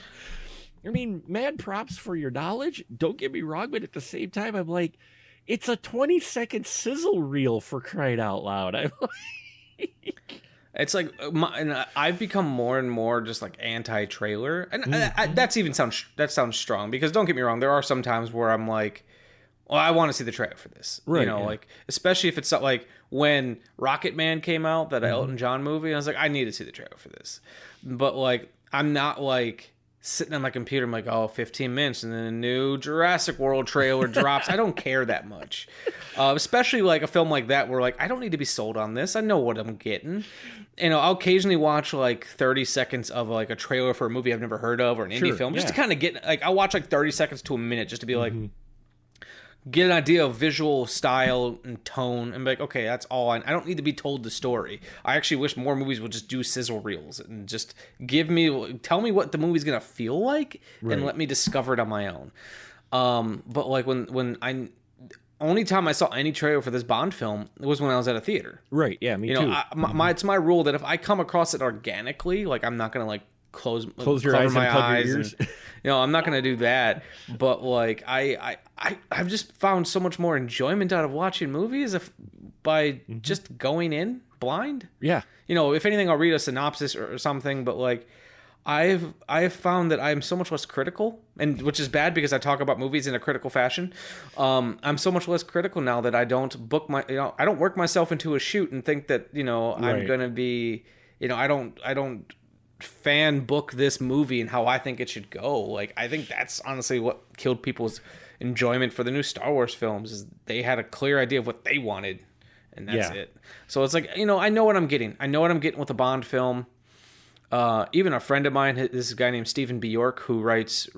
I mean, mad props for your knowledge. Don't get me wrong, but at the same time, I'm like, it's a 20-second sizzle reel, for crying out loud. I'm like... It's like, and I've become more and more just like anti-trailer, and that sounds strong, because don't get me wrong, there are some times where I'm like, well, I want to see the trailer for this, right, like, especially if it's not like when Rocket Man came out, that Elton John movie, I was like, I need to see the trailer for this, but like, I'm not like sitting on my computer, I'm like, oh, 15 minutes and then a new Jurassic World trailer drops. I don't care that much, especially like a film like that where like I don't need to be sold on this. I know what I'm getting. I'll occasionally watch like 30 seconds of like a trailer for a movie I've never heard of, or an indie film, just to kind of get like, I'll watch like 30 seconds to a minute just to be like, get an idea of visual style and tone, and be like, okay, that's all. I don't need to be told the story. I actually wish more movies would just do sizzle reels and just tell me what the movie's gonna feel like, and let me discover it on my own. But like only time I saw any trailer for this Bond film was when I was at a theater. Right. Yeah. Me too. It's my rule that if I come across it organically, like I'm not gonna like close your eyes and plug your ears. And, I'm not gonna do that. But like I've just found so much more enjoyment out of watching movies by just going in blind. Yeah. If anything, I'll read a synopsis or something. But like I've found that I'm so much less critical, and which is bad because I talk about movies in a critical fashion. I'm so much less critical now that I don't I don't work myself into a shoot and think that I'm gonna be I don't fan book this movie and how I think it should go. Like, I think that's honestly what killed people's enjoyment for the new Star Wars films, is they had a clear idea of what they wanted, and that's it. So it's like, I know what I'm getting. I know what I'm getting with a Bond film. Even a friend of mine, this is a guy named Stephen Bjork, who writes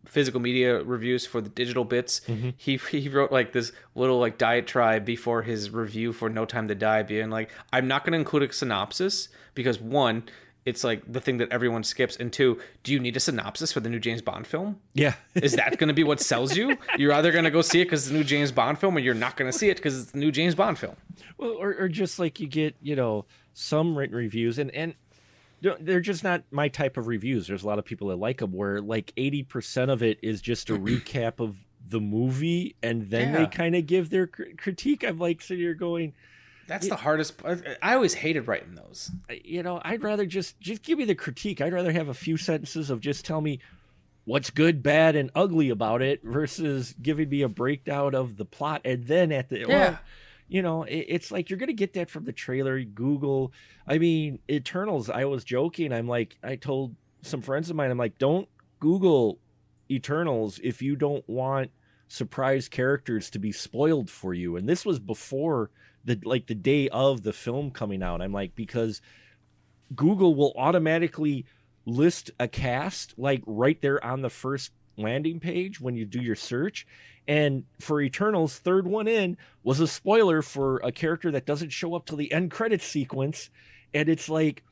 physical media reviews for the Digital Bits. He wrote like this little like diatribe before his review for No Time to Die, being like, I'm not going to include a synopsis because, one, it's like the thing that everyone skips, and two, do you need a synopsis for the new James Bond film? Yeah. Is that going to be what sells you? You're either going to go see it because it's the new James Bond film, or you're not going to see it because it's the new James Bond film. Well, or just like you get, some written reviews, and they're just not my type of reviews. There's a lot of people that like them, where like 80% of it is just a recap of the movie, and then they kind of give their critique. I'm like sitting here going, that's the hardest part. I always hated writing those. I'd rather just give me the critique. I'd rather have a few sentences of just tell me what's good, bad, and ugly about it, versus giving me a breakdown of the plot, and then at the it's like you're going to get that from the trailer. Google, I mean, Eternals, I was joking. I'm like, I told some friends of mine, I'm like, don't Google Eternals if you don't want surprise characters to be spoiled for you. And this was before the day of the film coming out. I'm like, because Google will automatically list a cast like right there on the first landing page when you do your search. And for Eternals, third one in was a spoiler for a character that doesn't show up till the end credits sequence. And it's like,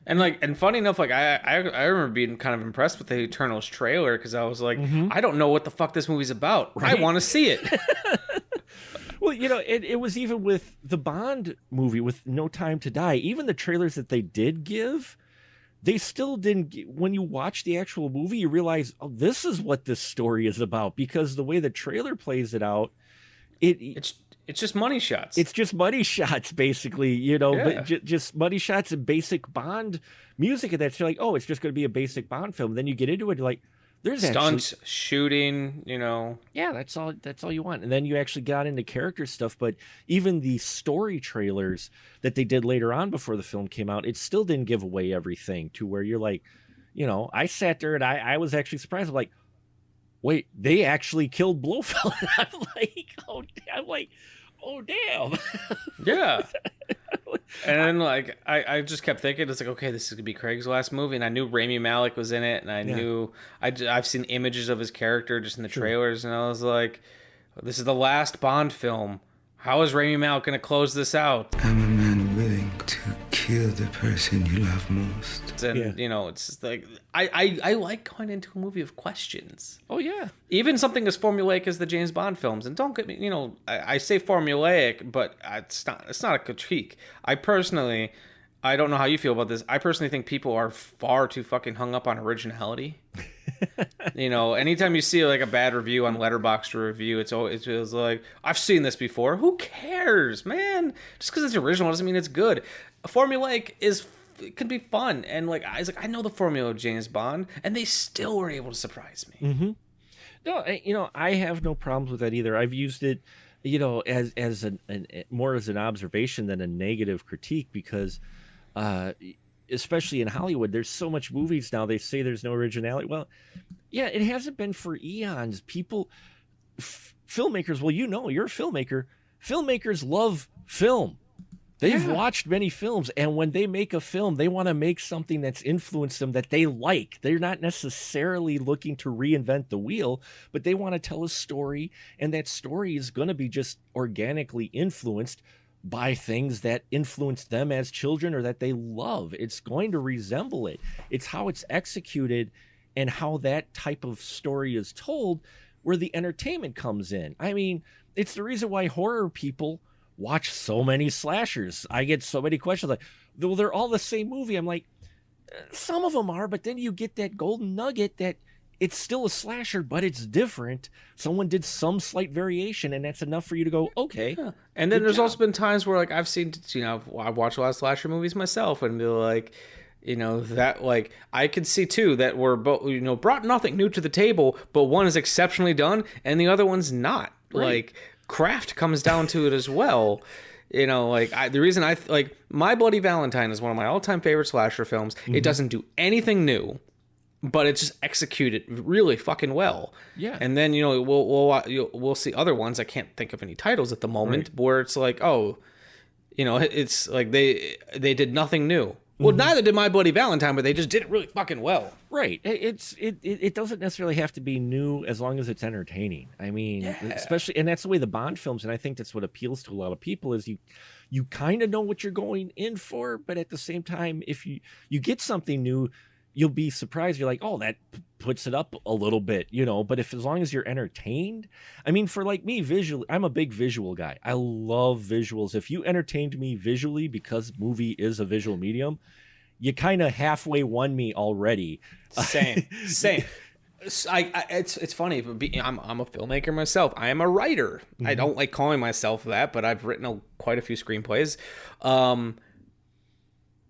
and funny enough, like I remember being kind of impressed with the Eternals trailer, because I was like, I don't know what the fuck this movie's about. Right? I want to see it. Well, it was even with the Bond movie with No Time to Die. Even the trailers that they did give, they still didn't. When you watch the actual movie, you realize, oh, this is what this story is about, because the way the trailer plays it out, it's just money shots. It's just money shots, basically. But just money shots and basic Bond music, and that's like, oh, it's just going to be a basic Bond film. Then you get into it, you're like, there's stunts, shooting, Yeah, that's all you want. And then you actually got into character stuff, but even the story trailers that they did later on before the film came out, it still didn't give away everything, to where you're like, I sat there and I was actually surprised. I'm like, wait, they actually killed Blofeld. I'm like, oh damn. Yeah. And then, like, I just kept thinking, it's like, okay, this is gonna be Craig's last movie, and I knew Rami Malek was in it, and I knew I've seen images of his character just in the trailers, and I was like, this is the last Bond film. How is Rami Malek gonna close this out? I'm a man willing to kill the person you love most. And you know, it's just like I like going into a movie of questions. Oh yeah, even something as formulaic as the James Bond films. And don't get me, you know, I say formulaic, but it's not a critique. I don't know how you feel about this. I personally think people are far too fucking hung up on originality. You know, anytime you see like a bad review on Letterboxd review, it feels like, I've seen this before. Who cares, man? Just because it's original doesn't mean it's good. A formulaic it can be fun, and like I know the formula of James Bond, and they still were able to surprise me. Mm-hmm. No, you know, I have no problems with that either. I've used it, you know, as more as an observation than a negative critique, because especially in Hollywood, there's so much movies now. They say there's no originality. Well, yeah, it hasn't been for eons. People, filmmakers. Well, you know, you're a filmmaker. Filmmakers love film. They've watched many films, and when they make a film, they want to make something that's influenced them that they like. They're not necessarily looking to reinvent the wheel, but they want to tell a story, and that story is going to be just organically influenced by things that influenced them as children or that they love. It's going to resemble it. It's how it's executed and how that type of story is told where the entertainment comes in. I mean, it's the reason why horror people watch so many slashers. I get so many questions like, well, they're all the same movie. I'm like, some of them are, but then you get that golden nugget that it's still a slasher, but it's different. Someone did some slight variation, and that's enough for you to go, okay. Yeah. And then there's also been times where, like, I've seen, you know, I've watched a lot of slasher movies myself, and be like, you know, that, like, I could see two that were both, you know, brought nothing new to the table, but one is exceptionally done, and the other one's not. Right. Like, craft comes down to it as well. You know, like, the reason like, My Bloody Valentine is one of my all-time favorite slasher films. Mm-hmm. It doesn't do anything new, but it's just executed really fucking well. Yeah. And then, you know, we'll see other ones. I can't think of any titles at the moment, right, where it's like, oh, you know, it's like they did nothing new. Well, neither did My Bloody Valentine, but they just did it really fucking well. Right. It doesn't necessarily have to be new as long as it's entertaining. I mean, especially, and that's the way the Bond films, and I think that's what appeals to a lot of people, is you kind of know what you're going in for, but at the same time, if you get something new, you'll be surprised. You're like, oh, that puts it up a little bit, you know. But as long as you're entertained, I mean, for like me, visually, I'm a big visual guy. I love visuals. If you entertained me visually, because movie is a visual medium, you kind of halfway won me already. Same. It's funny. I'm a filmmaker myself. I am a writer. Mm-hmm. I don't like calling myself that, but I've written quite a few screenplays.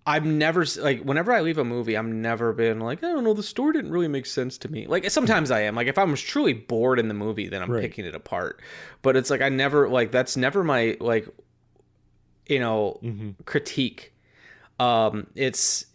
I've never, like, whenever I leave a movie, I've never been like, I don't know, the story didn't really make sense to me. Like, sometimes I am. Like, if I'm truly bored in the movie, then I'm picking it apart. But it's like, I never, like, that's never my, like, you know, critique. It's,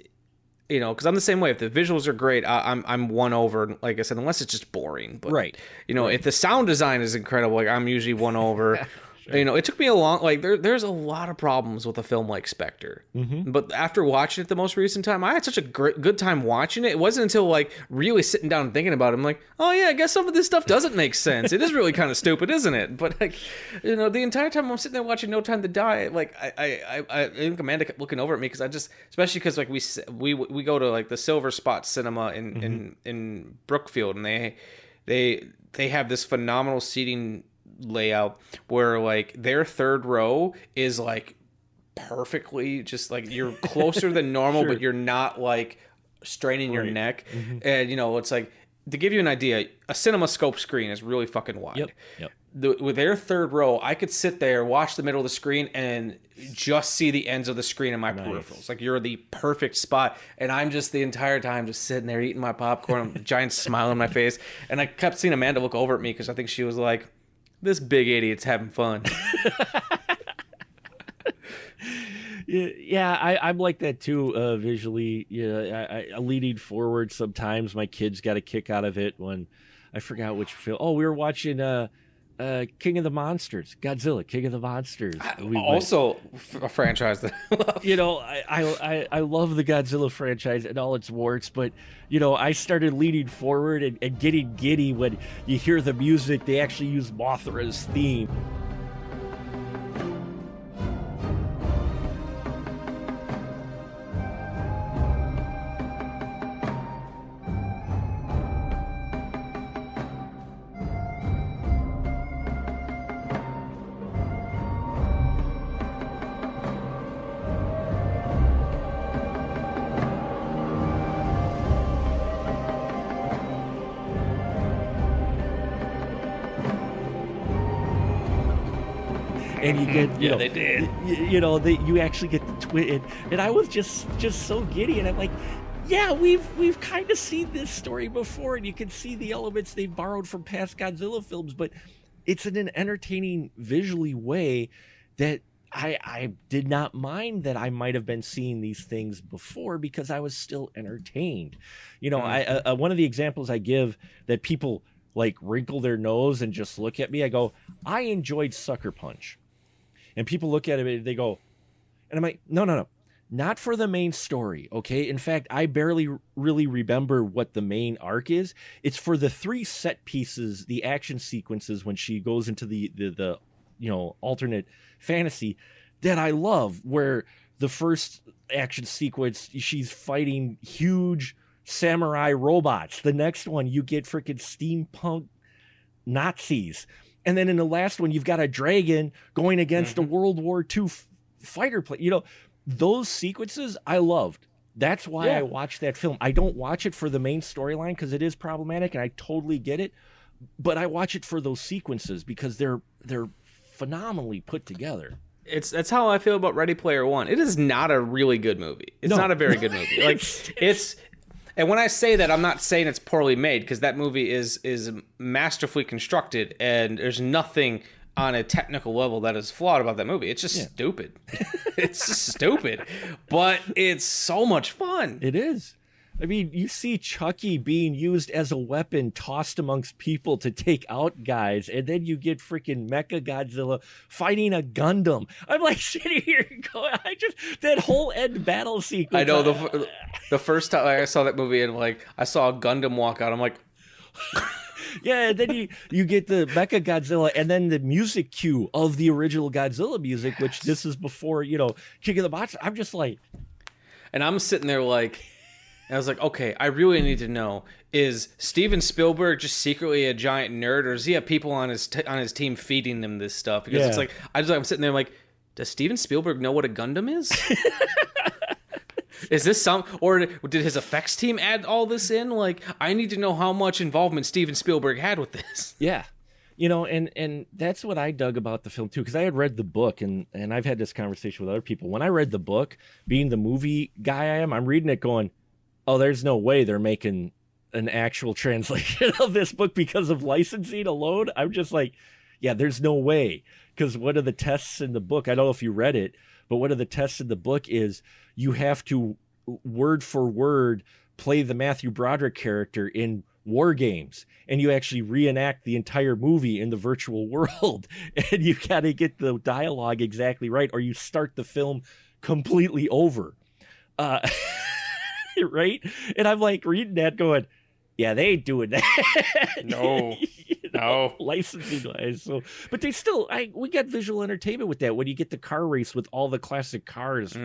you know, because I'm the same way. If the visuals are great, I'm won over, like I said, unless it's just boring. But, you know, if the sound design is incredible, like, I'm usually won over. You know, it took me a long, like, there's a lot of problems with a film like Spectre. But after watching it the most recent time, I had such a good time watching it. It wasn't until, like, really sitting down and thinking about it, I'm like, oh yeah, I guess some of this stuff doesn't make sense. It is really kind of stupid, isn't it? But, like, you know, the entire time I'm sitting there watching No Time to Die, like, I think Amanda kept looking over at me, because I just, especially because, like, we go to, like, the Silver Spot Cinema in Brookfield, and they have this phenomenal seating layout where, like, their third row is, like, perfectly just, like, you're closer than normal, but you're not, like, straining your neck. And, you know, it's like, to give you an idea, a CinemaScope screen is really fucking wide. With their third row, I could sit there, watch the middle of the screen, and just see the ends of the screen in my peripherals. Like, you're the perfect spot. And I'm just the entire time just sitting there eating my popcorn, a giant smile on my face. And I kept seeing Amanda look over at me, because I think she was like, this big idiot's having fun. I'm like that too, visually. Yeah, I leaning forward sometimes. My kids got a kick out of it when I forgot which film. Oh, we were watching King of the Monsters, Godzilla, King of the Monsters. Also a franchise that I love. You know, I love the Godzilla franchise and all its warts, but, you know, I started leaning forward and getting giddy when you hear the music. They actually use Mothra's theme. And you get, you know, they did. You know, you actually get the twin, and I was just so giddy, and I'm like, yeah, we've kind of seen this story before, and you can see the elements they've borrowed from past Godzilla films, but it's in an entertaining visually way that I did not mind that I might have been seeing these things before because I was still entertained. You know, one of the examples I give that people like wrinkle their nose and just look at me, I go, I enjoyed Sucker Punch. And people look at it and they go, and I'm like, no, not for the main story, okay? In fact, I barely really remember what the main arc is. It's for the 3 set pieces, the action sequences when she goes into the you know, alternate fantasy that I love, where the first action sequence, she's fighting huge samurai robots. The next one, you get freaking steampunk Nazis. And then in the last one, you've got a dragon going against a World War II fighter plane. You know, those sequences I loved. That's why I watched that film. I don't watch it for the main storyline because it is problematic, and I totally get it. But I watch it for those sequences because they're phenomenally put together. That's how I feel about Ready Player One. It is not a really good movie. It's not a very good movie. Like it's. And when I say that, I'm not saying it's poorly made, because that movie is masterfully constructed, and there's nothing on a technical level that is flawed about that movie. It's just stupid. It's just stupid, but it's so much fun. It is. I mean, you see Chucky being used as a weapon, tossed amongst people to take out guys, and then you get freaking Mecha Godzilla fighting a Gundam. I'm like sitting here going, that whole end battle sequence. I know the first time I saw that movie and like I saw a Gundam walk out, I'm like, yeah, and then you get the Mecha Godzilla and then the music cue of the original Godzilla music, which this is before, you know, King of the Monsters. I'm just like, and I'm sitting there like. And I was like, okay, I really need to know, is Steven Spielberg just secretly a giant nerd, or does he have people on his team feeding him this stuff? Because it's like, I'm sitting there like, does Steven Spielberg know what a Gundam is? Is this or did his effects team add all this in? Like, I need to know how much involvement Steven Spielberg had with this. Yeah. You know, and that's what I dug about the film, too, because I had read the book, and I've had this conversation with other people. When I read the book, being the movie guy I am, I'm reading it going, oh, there's no way they're making an actual translation of this book because of licensing alone. I'm just like, yeah, there's no way. Because one of the tests in the book, I don't know if you read it, but one of the tests in the book is you have to, word for word, play the Matthew Broderick character in war games. And you actually reenact the entire movie in the virtual world. And you got to get the dialogue exactly right, or you start the film completely over. Right? And I'm like reading that going, yeah, they ain't doing that. No. No. Licensing wise. So, but they still, we got visual entertainment with that when you get the car race with all the classic cars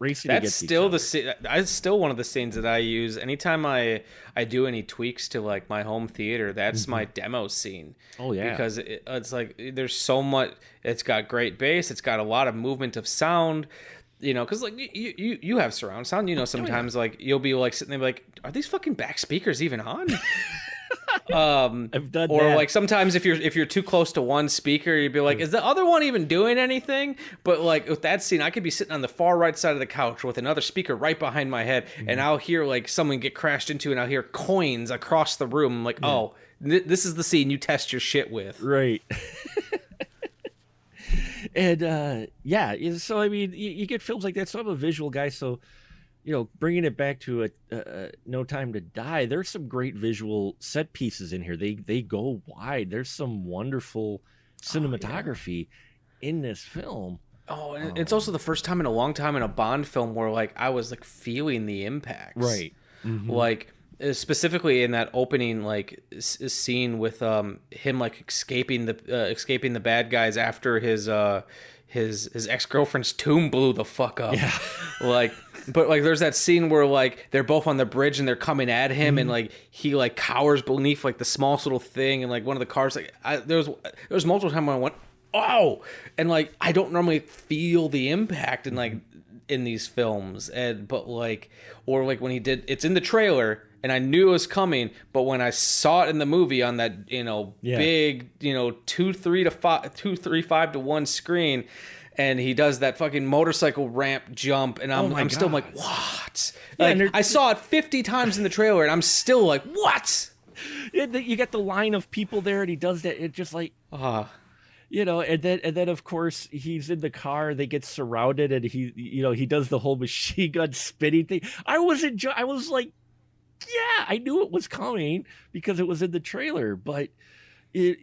racing That's against still each other. that's still one of the scenes that I use anytime I do any tweaks to like my home theater. That's my demo scene. Oh yeah, because it's like there's so much. It's got great bass. It's got a lot of movement of sound. You know, because like you have surround sound. You know, sometimes like you'll be like sitting there like, are these fucking back speakers even on? I've done or that. like sometimes if you're too close to one speaker, you'd be like, is the other one even doing anything? But like with that scene, I could be sitting on the far right side of the couch with another speaker right behind my head, and I'll hear like someone get crashed into, and I'll hear coins across the room. I'm like, oh, this is the scene you test your shit with, right? And so I mean, you get films like that. So I'm a visual guy, so you know, bringing it back to No Time to Die, there's some great visual set pieces in here. They go wide. There's some wonderful cinematography in this film. Oh, and it's also the first time in a long time in a Bond film where like I was like feeling the impacts. Right. Mm-hmm. Like specifically in that opening like scene with him like escaping the bad guys after his ex-girlfriend's tomb blew the fuck up. Yeah. Like, but like there's that scene where like they're both on the bridge and they're coming at him and like he like cowers beneath like the smallest little thing and like one of the cars like there was multiple times when I went, oh, and like I don't normally feel the impact in these films, but like, or like when he did, it's in the trailer and I knew it was coming, but when I saw it in the movie on that big 235 to 1 screen, and he does that fucking motorcycle ramp jump, and I'm still like, what? Like, I saw it 50 times in the trailer, and I'm still like, what? You get the line of people there, and he does that. It just like, and then of course he's in the car. They get surrounded, and he does the whole machine gun spinning thing. I was like, yeah, I knew it was coming because it was in the trailer, but because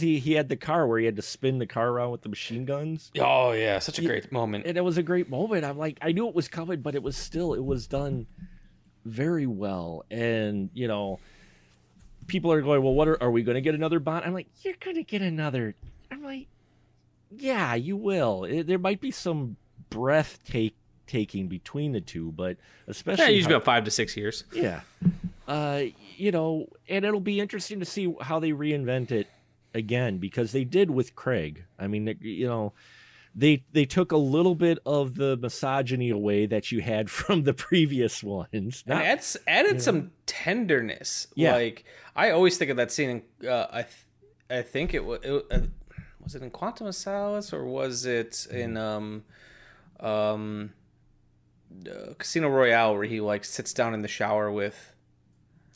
he had the car where he had to spin the car around with the machine guns. Oh yeah, such a great moment. And it was a great moment. I'm like, I knew it was coming, but it was done very well. And people are going, well, what are we going to get another Bond? I'm like, you're going to get another. I'm like, yeah, you will. There might be some breathtaking between the two, but especially usually about 5 to 6 years. Yeah. And it'll be interesting to see how they reinvent it again, because they did with Craig. I mean, they took a little bit of the misogyny away that you had from the previous ones. And added some tenderness. Yeah. Like I always think of that scene. I think it was it in Quantum of Solace or was it in Casino Royale where he like sits down in the shower with.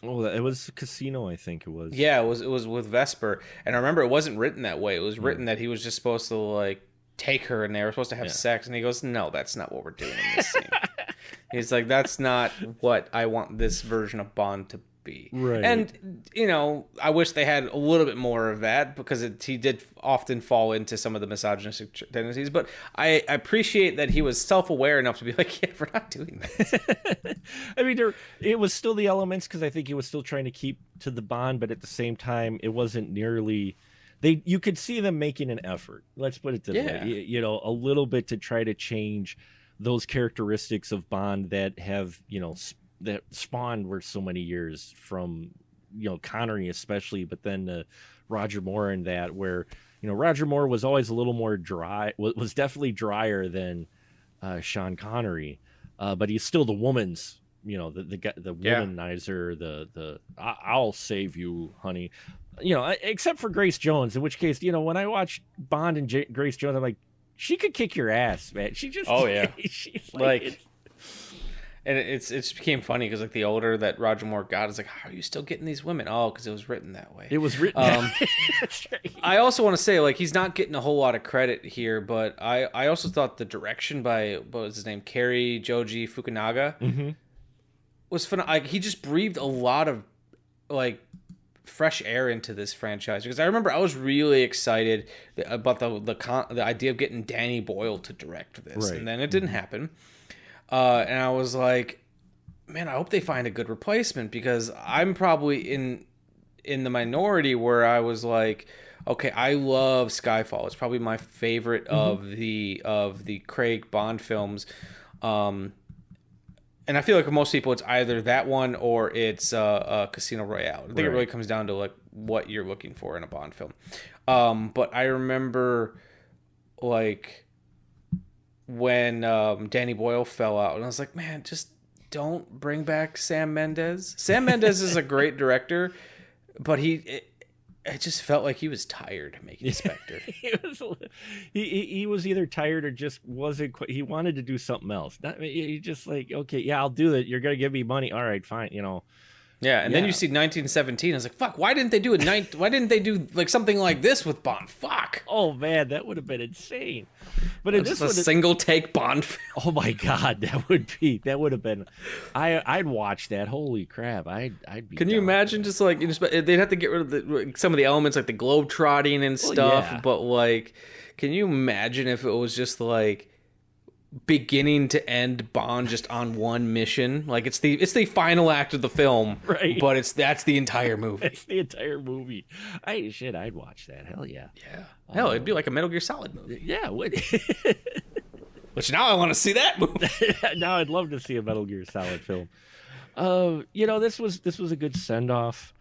Oh, it was Casino, I think it was. Yeah, it was with Vesper, and I remember it wasn't written that way. It was written that he was just supposed to like take her, and they were supposed to have sex, and he goes, "No, that's not what we're doing in this scene." He's like, "That's not what I want this version of Bond to be." Right. And I wish they had a little bit more of that because he did often fall into some of the misogynistic tendencies. But I appreciate that he was self-aware enough to be like, "Yeah, we're not doing that." I mean, it was still the elements because I think he was still trying to keep to the Bond, but at the same time, it wasn't nearly. You could see them making an effort. Let's put it this way, a little bit to try to change those characteristics of Bond that have, that spawned were so many years from, Connery especially, but then Roger Moore and that where, Roger Moore was always a little more dry, was definitely drier than Sean Connery, but he's still the woman's, the womanizer, the I'll save you, honey. Except for Grace Jones, in which case, when I watch Bond and Grace Jones, I'm like, she could kick your ass, man. She just, she's like and it's became funny because like the older that Roger Moore got, it's like, how are you still getting these women? Oh, because it was written that way. It was written. That's right. I also want to say like he's not getting a whole lot of credit here, but I also thought the direction by what was his name, Cary Joji Fukunaga, was fun. Like he just breathed a lot of like fresh air into this franchise because I remember I was really excited about the idea of getting Danny Boyle to direct this, and then it didn't happen. And I was like, man, I hope they find a good replacement because I'm probably in the minority where I was like, okay, I love Skyfall. It's probably my favorite of the Craig Bond films. And I feel like most people, it's either that one or it's Casino Royale. I think it really comes down to like what you're looking for in a Bond film. But I remember like when Danny Boyle fell out, and I was like, man, just don't bring back Sam Mendes. Sam Mendes is a great director, but it just felt like he was tired making Spectre. he was either tired or just wasn't. He wanted to do something else. He just like, okay, yeah, I'll do it. You're gonna give me money, all right, fine. Yeah, and then you see 1917. I was like, fuck, why didn't they do why didn't they do like something like this with Bond? Fuck. Oh man, that would have been insane. But in this one, single take Bond film. Oh my god, that would have been. I'd watch that. Holy crap, I'd be. Can you imagine just like they'd have to get rid of some of the elements like the globe trotting and stuff, but like, can you imagine if it was just like beginning to end Bond just on one mission? Like it's the final act of the film, right? But that's the entire movie. It's the entire movie. I'd watch that. Hell yeah. Yeah. Hell, it'd be like a Metal Gear Solid movie. Yeah, it would. Which now I want to see that movie. Now I'd love to see a Metal Gear Solid film. This was a good send off.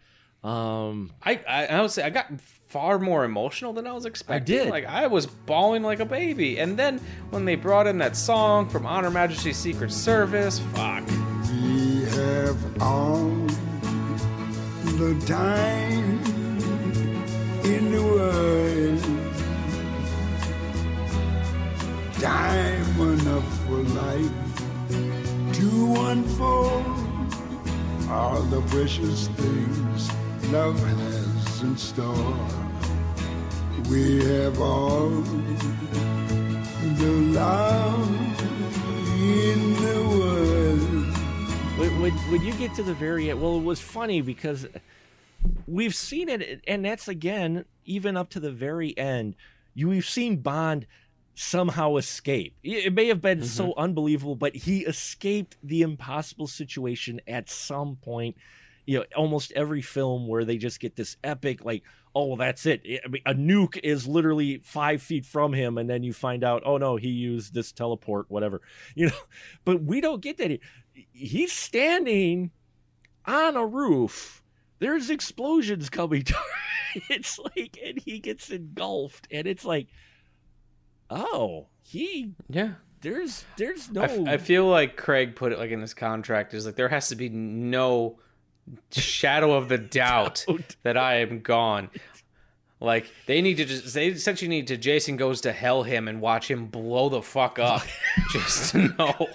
I would say I got far more emotional than I was expecting. I did. Like I was bawling like a baby, and then when they brought in that song from On Her Majesty's Secret Service, fuck. We have all the time in the world, time enough for life to unfold all the precious things love has in store. We have all the love in the world. When you get to the very end, well, it was funny because we've seen it, and that's again, even up to the very end, we've seen Bond somehow escape. It may have been so unbelievable, but he escaped the impossible situation at some point. Almost every film where they just get this epic, like, oh, well, that's it. I mean, a nuke is literally 5 feet from him, and then you find out, oh no, he used this teleport, whatever. But we don't get that. He's standing on a roof. There's explosions coming. It's like, and he gets engulfed, and it's like, oh, there's no. I feel like Craig put it like in his contract is like there has to be no shadow of the doubt that I am gone. Like they essentially need to Jason Goes to Hell him and watch him blow the fuck up just to know.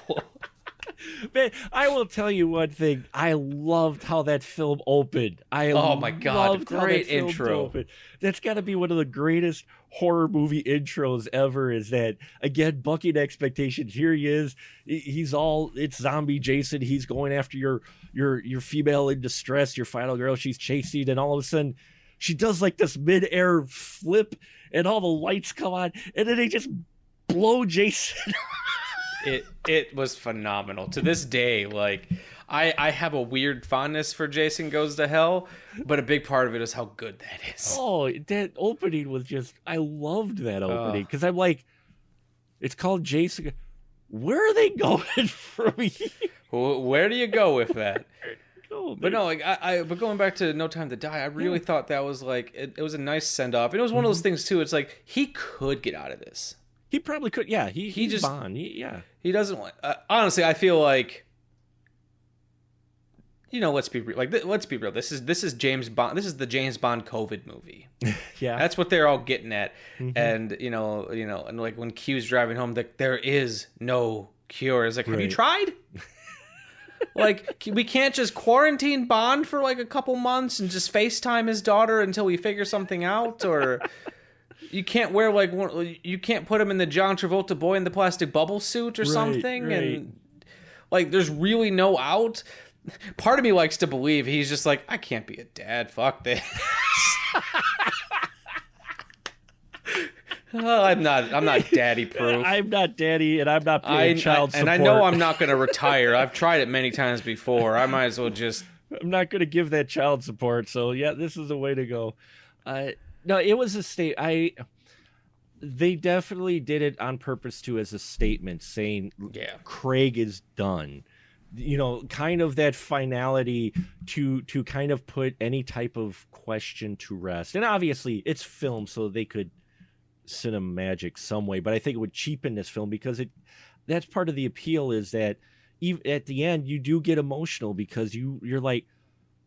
Man, I will tell you one thing. I loved how that film opened. Oh my god, great intro. That's got to be one of the greatest horror movie intros ever. Is that again bucking expectations? Here he is. It's zombie Jason. He's going after your female in distress, your final girl. She's chasing, and all of a sudden she does like this mid-air flip, and all the lights come on, and then they just blow Jason. It was phenomenal. To this day, like I have a weird fondness for Jason Goes to Hell, but a big part of it is how good that is. Oh, that opening was just, I loved that opening because I'm like, it's called Jason. Where are they going from here? Where do you go with that? But no, like but going back to No Time to Die, I really thought that was like it was a nice send off, and it was one of those things too. It's like he could get out of this. He probably could. Yeah, he's just Bond. He doesn't want. Honestly, I feel like, let's be real. Let's be real. This is James Bond. This is the James Bond COVID movie. Yeah, that's what they're all getting at. And and like when Q's driving home, there is no cure. It's like, have you tried? Like, we can't just quarantine Bond for like a couple months and just FaceTime his daughter until we figure something out, or. You can't wear you can't put him in the John Travolta Boy in the Plastic Bubble suit or something. Right. And like, there's really no out. Part of me likes to believe he's just like, I can't be a dad. Fuck this. I'm not daddy proof. I'm not daddy, and I'm not paying child support. And I know I'm not going to retire. I've tried it many times before. I might as well just. I'm not going to give that child support. So yeah, this is the way to go. No, it was a state. They definitely did it on purpose too, as a statement saying, Craig is done. Kind of that finality to kind of put any type of question to rest. And obviously, it's film, so they could cinemagic some way. But I think it would cheapen this film because that's part of the appeal is that even at the end you do get emotional because you're like,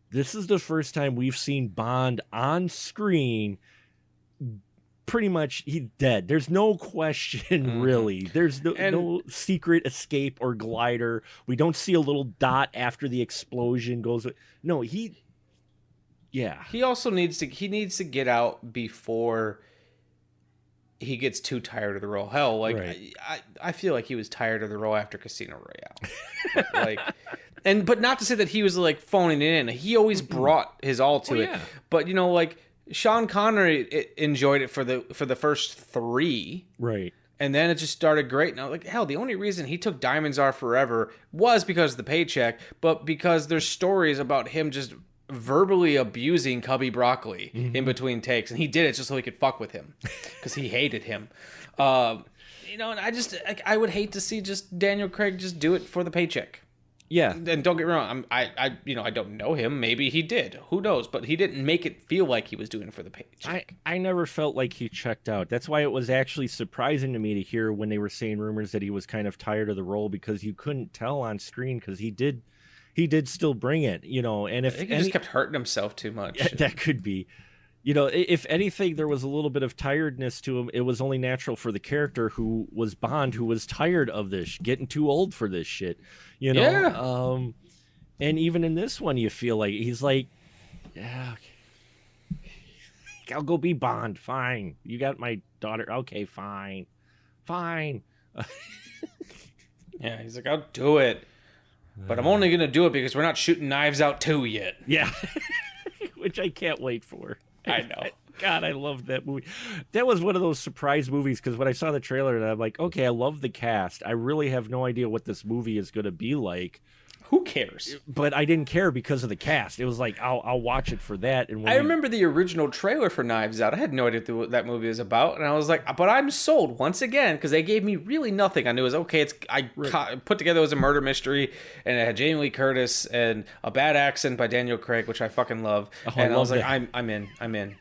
this is the first time we've seen Bond on screen pretty much he's dead. There's no question, really. There's no secret escape or glider. We don't see a little dot after the explosion goes. No, he also needs to get out before he gets too tired of the role. Hell, like right. I feel like he was tired of the role after Casino Royale. But not to say that he was like phoning it in. He always brought his all to it. But like Sean Connery enjoyed it for the first 3. Right. And then it just started great. Now, like, hell, the only reason he took Diamonds Are Forever was because of the paycheck, but because there's stories about him just verbally abusing Cubby Broccoli in between takes, and he did it just so he could fuck with him because he hated him. And I would hate to see just Daniel Craig just do it for the paycheck. Yeah. And don't get me wrong, I don't know him. Maybe he did. Who knows? But he didn't make it feel like he was doing it for the paycheck. I never felt like he checked out. That's why it was actually surprising to me to hear when they were saying rumors that he was kind of tired of the role, because you couldn't tell on screen, because he did still bring it, and if I think he just kept hurting himself too much. Yeah, that could be. If anything, there was a little bit of tiredness to him. It was only natural for the character who was Bond, who was tired of this, getting too old for this shit, Yeah. And even in this one, you feel like he's like, yeah, okay. I'll go be Bond. Fine. You got my daughter. Okay, fine. Yeah, he's like, I'll do it. But I'm only going to do it because we're not shooting Knives Out 2 yet. Yeah. Which I can't wait for. I know. God, I love that movie. That was one of those surprise movies, because when I saw the trailer, I'm like, okay, I love the cast. I really have no idea what this movie is going to be like. Who cares? But I didn't care because of the cast. It was like, I'll watch it for that. And I remember the original trailer for Knives Out. I had no idea what that movie was about, and I was like, but I'm sold once again, because they gave me really nothing. I knew it was okay. Put together as a murder mystery, and it had Jamie Lee Curtis and a bad accent by Daniel Craig, which I fucking love. And I was like, I'm in.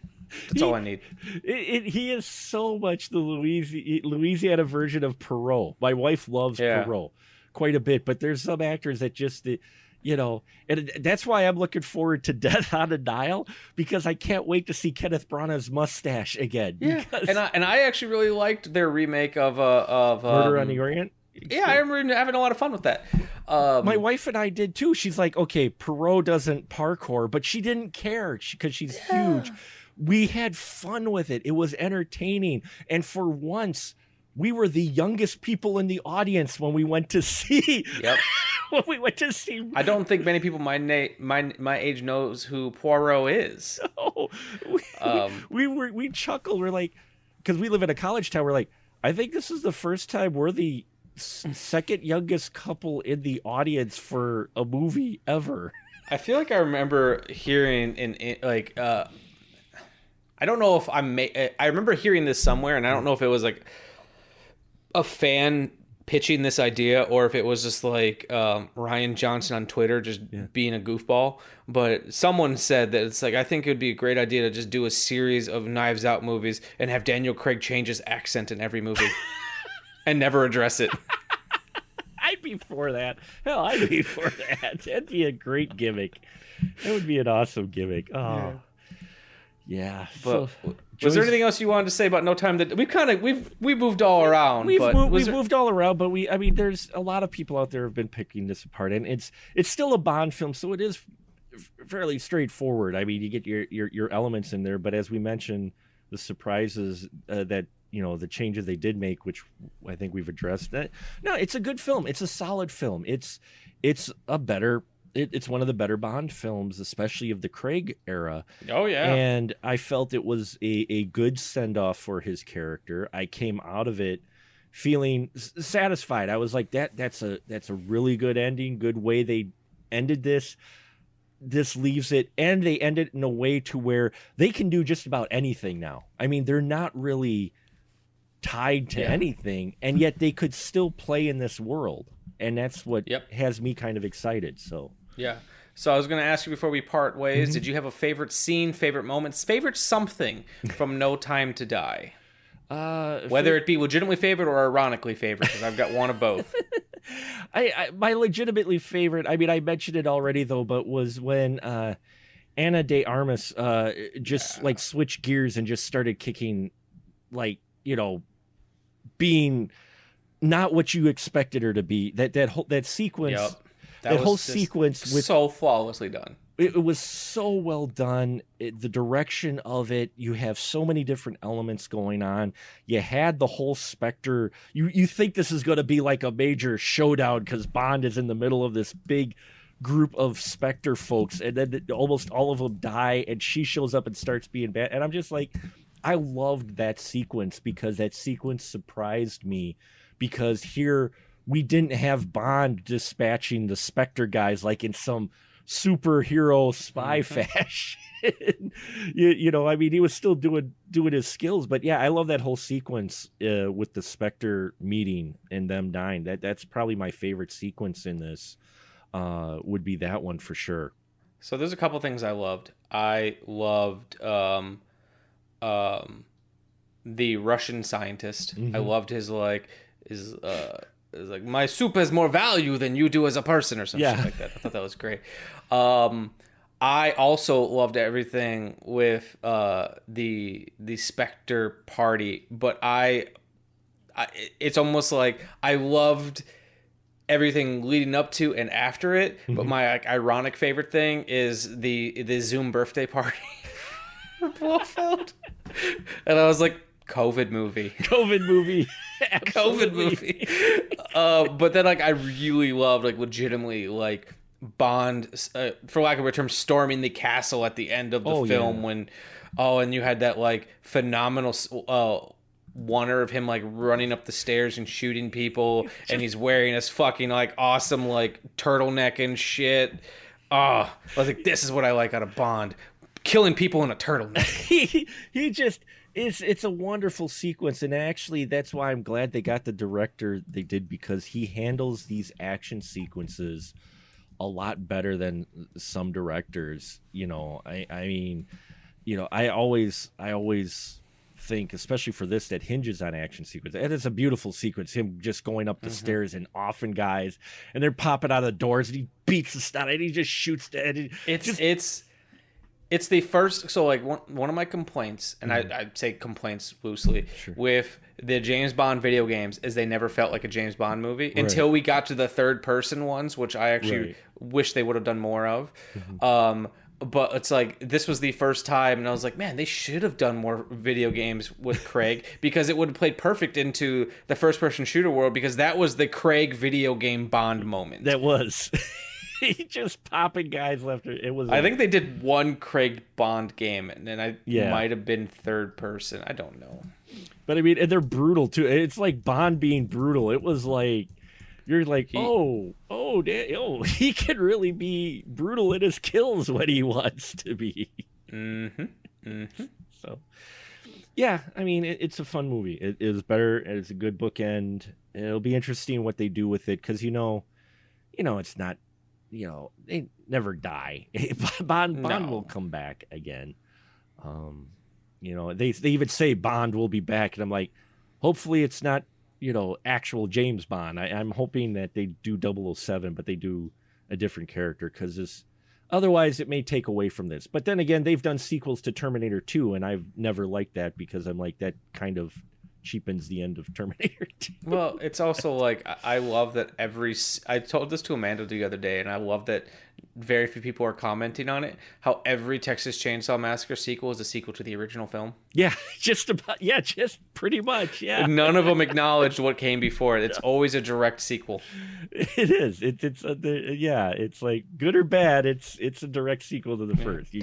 That's all I need. He is so much the Louisiana version of Perot. My wife loves Perot quite a bit, but there's some actors that just, and that's why I'm looking forward to Death on the Nile, because I can't wait to see Kenneth Branagh's mustache again. Yeah, and I actually really liked their remake of Murder on the Orient. Yeah, I remember having a lot of fun with that. My wife and I did too. She's like, okay, Perot doesn't parkour, but she didn't care because she's huge. We had fun with it. It was entertaining, and for once, we were the youngest people in the audience when we went to see. Yep. When we went to see. I don't think many people my age knows who Poirot is. No. We chuckled. We're like, because we live in a college town. We're like, I think this is the first time we're the second youngest couple in the audience for a movie ever. I feel like I remember hearing I don't know if I remember hearing this somewhere, and I don't know if it was like a fan pitching this idea or if it was just like Ryan Johnson on Twitter just being a goofball. But someone said that it's like, I think it would be a great idea to just do a series of Knives Out movies and have Daniel Craig change his accent in every movie and never address it. I'd be for that. Hell, I'd be for that. That'd be a great gimmick. That would be an awesome gimmick. Oh. Yeah. But was there anything else you wanted to say about No Time to we've moved all around? We've moved all around, but there's a lot of people out there have been picking this apart, and it's still a Bond film, so it is fairly straightforward. I mean, you get your elements in there, but as we mentioned, the surprises that the changes they did make, which I think we've addressed. No, it's a good film. It's a solid film. It's one of the better Bond films, especially of the Craig era. Oh, yeah. And I felt it was a good send-off for his character. I came out of it feeling satisfied. I was like, that's a really good ending, good way they ended this. This leaves it, and they end it in a way to where they can do just about anything now. I mean, they're not really tied to anything, and yet they could still play in this world. And that's what has me kind of excited. So yeah. So I was going to ask you before we part ways, did you have a favorite scene, favorite moments, favorite something from No Time to Die? Whether it be legitimately favorite or ironically favorite, because I've got one of both. My legitimately favorite, I mean, I mentioned it already though, but was when Ana de Armas switched gears and just started kicking like, being not what you expected her to be. That sequence, Yep. that whole sequence was so flawlessly done. It was so well done. The direction of it, you have so many different elements going on. You had the whole Spectre. You think this is going to be like a major showdown because Bond is in the middle of this big group of Spectre folks, and then almost all of them die, and she shows up and starts being bad. And I'm just like, I loved that sequence because that sequence surprised me, because here we didn't have Bond dispatching the Spectre guys like in some superhero spy fashion. I mean, he was still doing his skills, but yeah, I love that whole sequence with the Spectre meeting and them dying. That's probably my favorite sequence in this. Would be that one for sure. So there's a couple things I loved. I loved the Russian scientist. I loved his my soup has more value than you do as a person or something like that. I thought that was great. I also loved everything with the Spectre party, but it's almost like I loved everything leading up to and after it. But my ironic favorite thing is the Zoom birthday party for Blofeld, and I was like, COVID movie. COVID movie. But then I really loved legitimately Bond, for lack of a term, storming the castle at the end of the film when and you had that phenomenal oneer of him running up the stairs and shooting people, and he's wearing this fucking awesome turtleneck and shit. I was like, this is what I like out of Bond, killing people in a turtleneck. he just it's a wonderful sequence, and actually that's why I'm glad they got the director they did, because he handles these action sequences a lot better than some directors. I mean, I always think, especially for this, that hinges on action sequence. And it's a beautiful sequence, him just going up the stairs and offing guys, and they're popping out of the doors, and he beats the snot, and he just shoots the. It's the first. So one of my complaints, and I say complaints loosely, with the James Bond video games is they never felt like a James Bond movie until we got to the third person ones, which I actually wish they would have done more of. But it's this was the first time, and I was like, man, they should have done more video games with Craig, because it would have played perfect into the first person shooter world, because that was the Craig video game Bond moment. That was. He just popping guys left. It was. I think they did one Craig Bond game, and then might have been third person. I don't know. But I mean, and they're brutal too. It's like Bond being brutal. It was like you're like, he can really be brutal in his kills when he wants to be. So, yeah, I mean, it's a fun movie. It is better. It's a good bookend. It'll be interesting what they do with it, because it's not. They never die. Bond will come back again. They even say Bond will be back, and I'm like, hopefully it's not actual James Bond. I'm hoping that they do 007, but they do a different character, because otherwise it may take away from this. But then again, they've done sequels to Terminator 2, and I've never liked that, because I'm like, that kind of cheapens the end of Terminator 2. Well, it's also I love that I told this to Amanda the other day, and I love that very few people are commenting on it, how every Texas Chainsaw Massacre sequel is a sequel to the original film. Yeah, just pretty much, yeah. None of them acknowledged what came before it. It's always a direct sequel. It is. It's like, good or bad, it's a direct sequel to the first.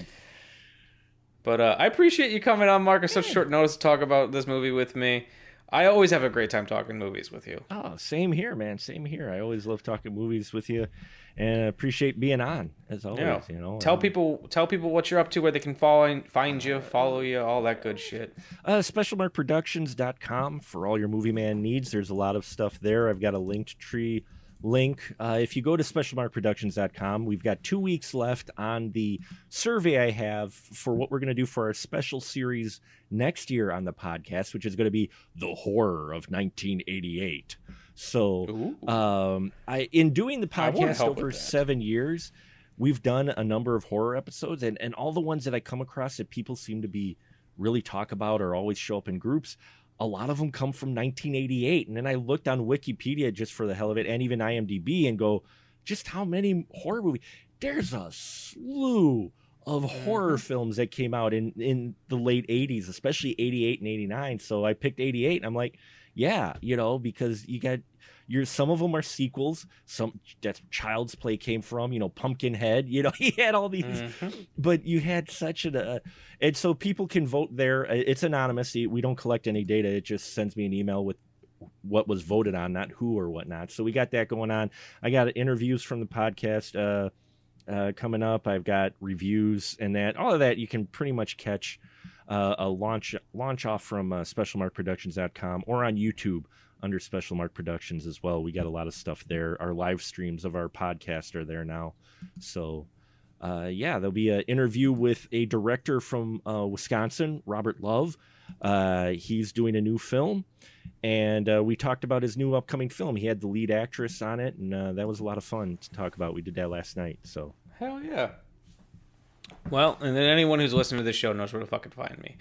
But I appreciate you coming on, Mark, on such short notice to talk about this movie with me. I always have a great time talking movies with you. Oh, same here, man. Same here. I always love talking movies with you, and I appreciate being on, as always. Yeah. Tell people what you're up to, where they can find you, follow you, all that good shit. SpecialMarkProductions.com for all your Movie Man needs. There's a lot of stuff there. I've got a linked tree link. If you go to specialmarkproductions.com, we've got 2 weeks left on the survey I have for what we're going to do for our special series next year on the podcast, which is going to be the horror of 1988. So in doing the podcast over 7 years, we've done a number of horror episodes, and all the ones that I come across that people seem to be really talk about or always show up in groups, a lot of them come from 1988. And then I looked on Wikipedia just for the hell of it, and even IMDb, and go, just how many horror movies? There's a slew of horror films that came out in the late 80s, especially 88 and 89. So I picked 88, and I'm like, yeah, because you got some of them are sequels. Some that's Child's Play came from, Pumpkinhead, he had all these, but you had such and so people can vote there. It's anonymous. We don't collect any data. It just sends me an email with what was voted on, not who or whatnot. So we got that going on. I got interviews from the podcast coming up. I've got reviews and all of that you can pretty much catch a launch off from specialmarkproductions.com or on YouTube under Special Mark Productions as well. We got a lot of stuff there. Our live streams of our podcast are there now. So there'll be an interview with a director from Wisconsin, Robert Love. He's doing a new film, and we talked about his new upcoming film. He had the lead actress on it, and that was a lot of fun to talk about. We did that last night. So hell yeah. Well, and then anyone who's listening to this show knows where to fucking find me.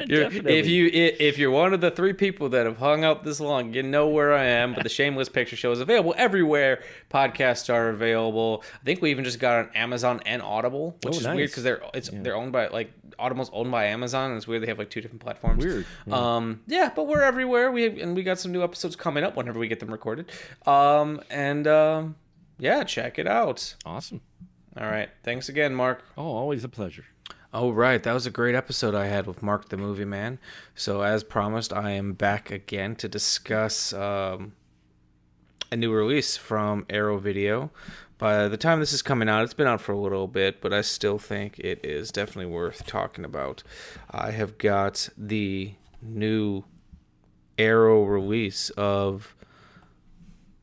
If you're one of the 3 people that have hung out this long, you know where I am. But the Shameless Picture Show is available everywhere podcasts are available. I think we even just got on Amazon and Audible, which is weird because they're owned by Audible's owned by Amazon, and it's weird they have 2 different platforms. Weird. But we're everywhere. We got some new episodes coming up whenever we get them recorded. Check it out. Awesome. All right. Thanks again, Mark. Oh, always a pleasure. Oh, right. That was a great episode I had with Mark the Movie Man. So, as promised, I am back again to discuss a new release from Arrow Video. By the time this is coming out, it's been out for a little bit, but I still think it is definitely worth talking about. I have got the new Arrow release of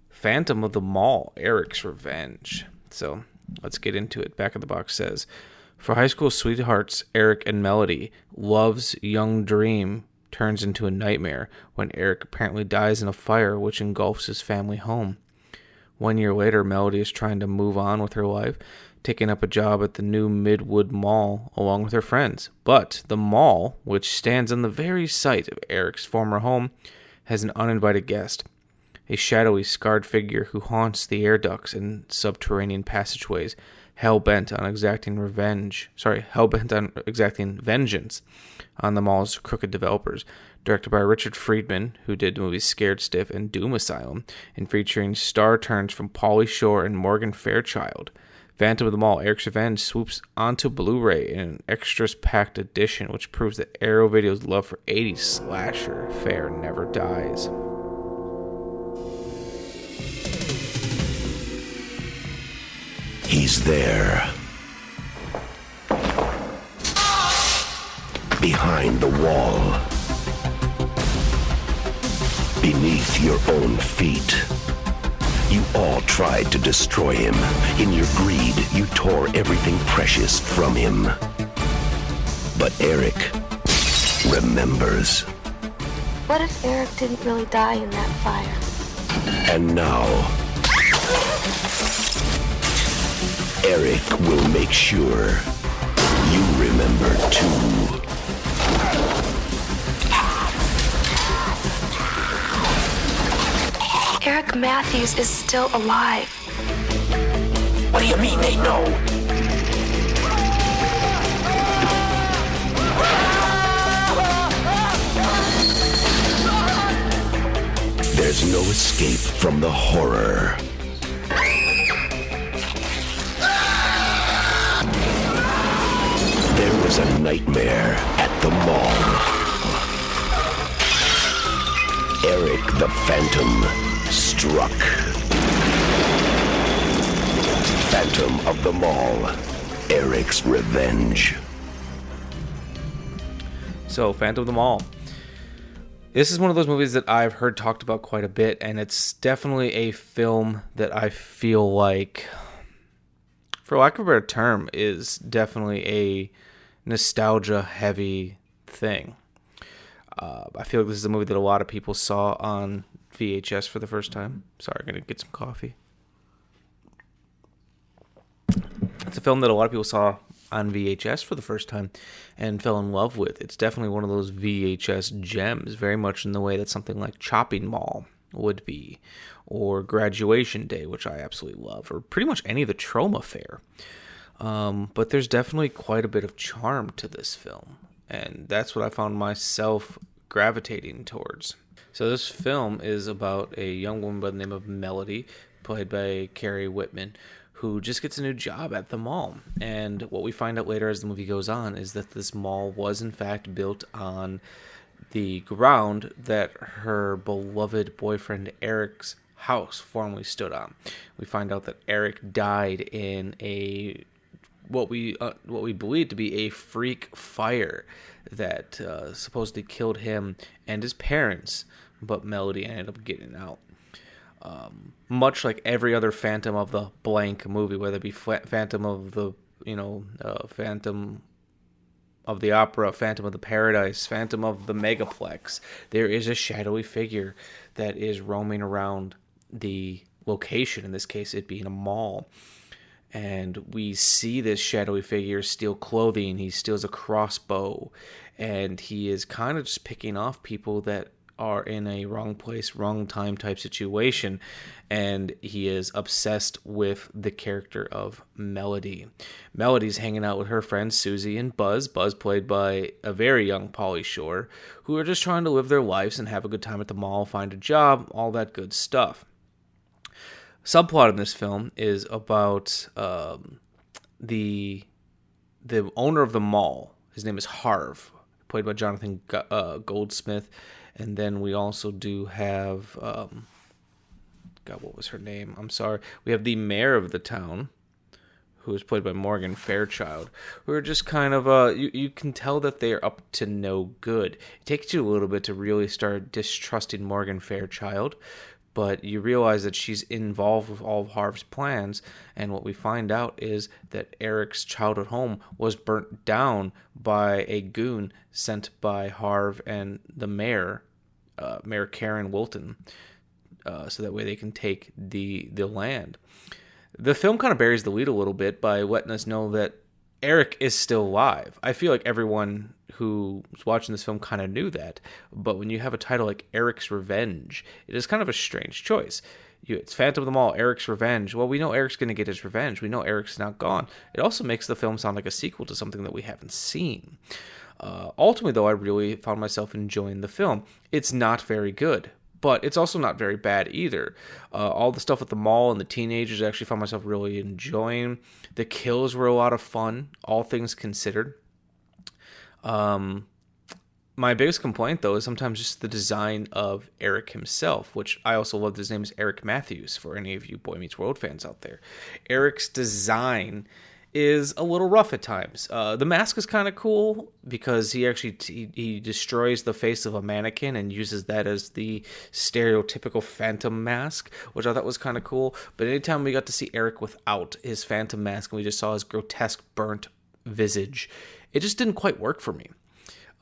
Phantom of the Mall, Eric's Revenge. So, let's get into it. Back of the box says, for high school sweethearts Eric and Melody, love's young dream turns into a nightmare when Eric apparently dies in a fire which engulfs his family home. 1 year later, Melody is trying to move on with her life, taking up a job at the new Midwood Mall along with her friends. But the mall, which stands on the very site of Eric's former home, has an uninvited guest. A shadowy, scarred figure who haunts the air ducts and subterranean passageways, hell-bent on exacting vengeance on the mall's crooked developers. Directed by Richard Friedman, who did the movies Scared Stiff and Doom Asylum, and featuring star turns from Pauly Shore and Morgan Fairchild. Phantom of the Mall, Eric's Revenge swoops onto Blu-ray in an extras-packed edition, which proves that Arrow Video's love for 80s slasher fare never dies. He's there. Behind the wall. Beneath your own feet. You all tried to destroy him. In your greed, you tore everything precious from him. But Eric remembers. What if Eric didn't really die in that fire? And now, Eric will make sure you remember too. Eric Matthews is still alive. What do you mean they know? There's no escape from the horror. There was a nightmare at the mall. Eric the Phantom struck. Phantom of the Mall, Eric's Revenge. So, Phantom of the Mall. This is one of those movies that I've heard talked about quite a bit, and it's definitely a film that I feel like, for lack of a better term, is definitely a nostalgia-heavy thing. I feel like this is a movie that a lot of people saw on VHS for the first time. Sorry, I'm going to get some coffee. It's a film that a lot of people saw on VHS for the first time and fell in love with. It's definitely one of those VHS gems, very much in the way that something like Chopping Mall would be, or Graduation Day, which I absolutely love, or pretty much any of the Troma fare. But there's definitely quite a bit of charm to this film, and that's what I found myself gravitating towards. So this film is about a young woman by the name of Melody, played by Carrie Whitman, who just gets a new job at the mall. And what we find out later as the movie goes on is that this mall was in fact built on the ground that her beloved boyfriend Eric's house formerly stood on. We find out that Eric died in a what we believe to be a freak fire that supposedly killed him and his parents, but Melody ended up getting out. Much like every other Phantom of the blank movie, whether it be Phantom of the Phantom of the Opera, Phantom of the Paradise, Phantom of the Megaplex, there is a shadowy figure that is roaming around the location, in this case it being a mall. And we see this shadowy figure steal clothing. He steals a crossbow, and he is kind of just picking off people that are in a wrong place, wrong time type situation, and he is obsessed with the character of Melody. Melody's hanging out with her friends Susie and Buzz played by a very young Pauly Shore, who are just trying to live their lives and have a good time at the mall, find a job, all that good stuff. Subplot in this film is about the owner of the mall. His name is Harv, played by Jonathan Goldsmith. And then we also do have, what was her name? I'm sorry. We have the mayor of the town, who is played by Morgan Fairchild, who are just kind of, you can tell that they're up to no good. It takes you a little bit to really start distrusting Morgan Fairchild, but you realize that she's involved with all of Harv's plans, and what we find out is that Eric's childhood home was burnt down by a goon sent by Harv and the mayor, Mayor Karen Wilton, so that way they can take the land. The film kind of buries the lead a little bit by letting us know that Eric is still alive. I feel like everyone who was watching this film kind of knew that, but when you have a title like Eric's Revenge, it is kind of a strange choice. It's Phantom of the Mall, Eric's Revenge. Well, we know Eric's going to get his revenge. We know Eric's not gone. It also makes the film sound like a sequel to something that we haven't seen. Ultimately, though, I really found myself enjoying the film. It's not very good, but it's also not very bad either. All the stuff at the mall and the teenagers, I actually found myself really enjoying. The kills were a lot of fun, all things considered. My biggest complaint, though, is sometimes just the design of Eric himself, which I also love. His name is Eric Matthews, for any of you Boy Meets World fans out there. Eric's design is a little rough at times. The mask is kind of cool because he destroys the face of a mannequin and uses that as the stereotypical Phantom mask, which I thought was kind of cool. But anytime we got to see Eric without his Phantom mask and we just saw his grotesque burnt visage, it just didn't quite work for me.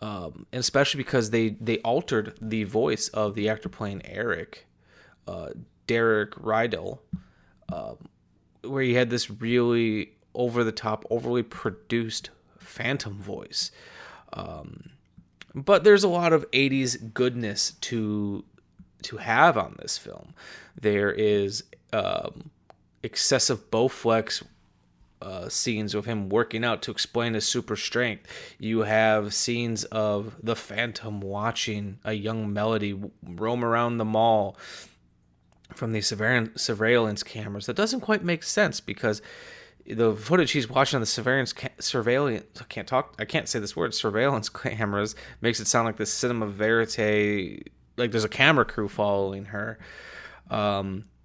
And especially because they altered the voice of the actor playing Eric, Derek Rydell, where he had this really over-the-top, overly produced Phantom voice. But there's a lot of 80s goodness to have on this film. There is excessive Bowflex scenes of him working out to explain his super strength. You have scenes of the Phantom watching a young Melody roam around the mall from the surveillance cameras. That doesn't quite make sense because the footage he's watching on the surveillance cameras makes it sound like this cinema verite, like there's a camera crew following her.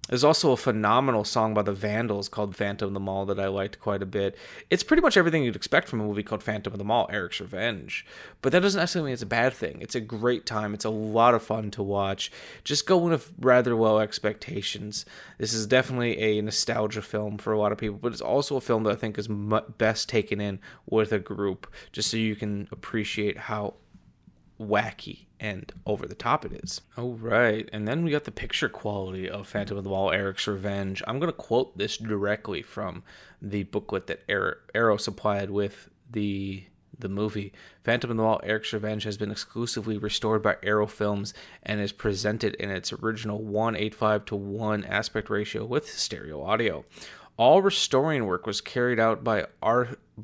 There's also a phenomenal song by the Vandals called Phantom of the Mall that I liked quite a bit. It's pretty much everything you'd expect from a movie called Phantom of the Mall, Eric's Revenge. But that doesn't necessarily mean it's a bad thing. It's a great time. It's a lot of fun to watch. Just go in with rather low expectations. This is definitely a nostalgia film for a lot of people, but it's also a film that I think is best taken in with a group, just so you can appreciate how wacky and over the top it is. All right, and then we got the picture quality of Phantom of the Ball, Eric's Revenge. I'm going to quote this directly from the booklet that Arrow supplied with the movie. Phantom of the Ball, Eric's Revenge has been exclusively restored by Arrow Films and is presented in its original 1:85:1 aspect ratio with stereo audio. All restoring work was carried out by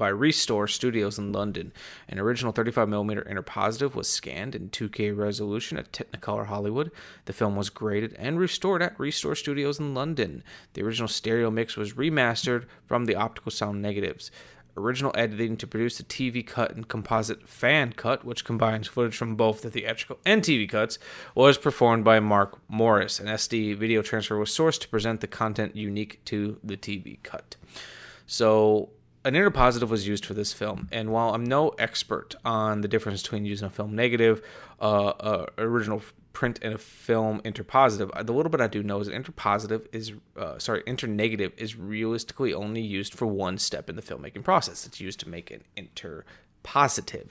Restore Studios in London. An original 35mm interpositive was scanned in 2K resolution at Technicolor Hollywood. The film was graded and restored at Restore Studios in London. The original stereo mix was remastered from the optical sound negatives. Original editing to produce the TV cut and composite fan cut, which combines footage from both the theatrical and TV cuts, was performed by Mark Morris. An SD video transfer was sourced to present the content unique to the TV cut. So, an interpositive was used for this film, and while I'm no expert on the difference between using a film negative, original print, and a film interpositive, the little bit I do know is internegative is realistically only used for one step in the filmmaking process. It's used to make an interpositive,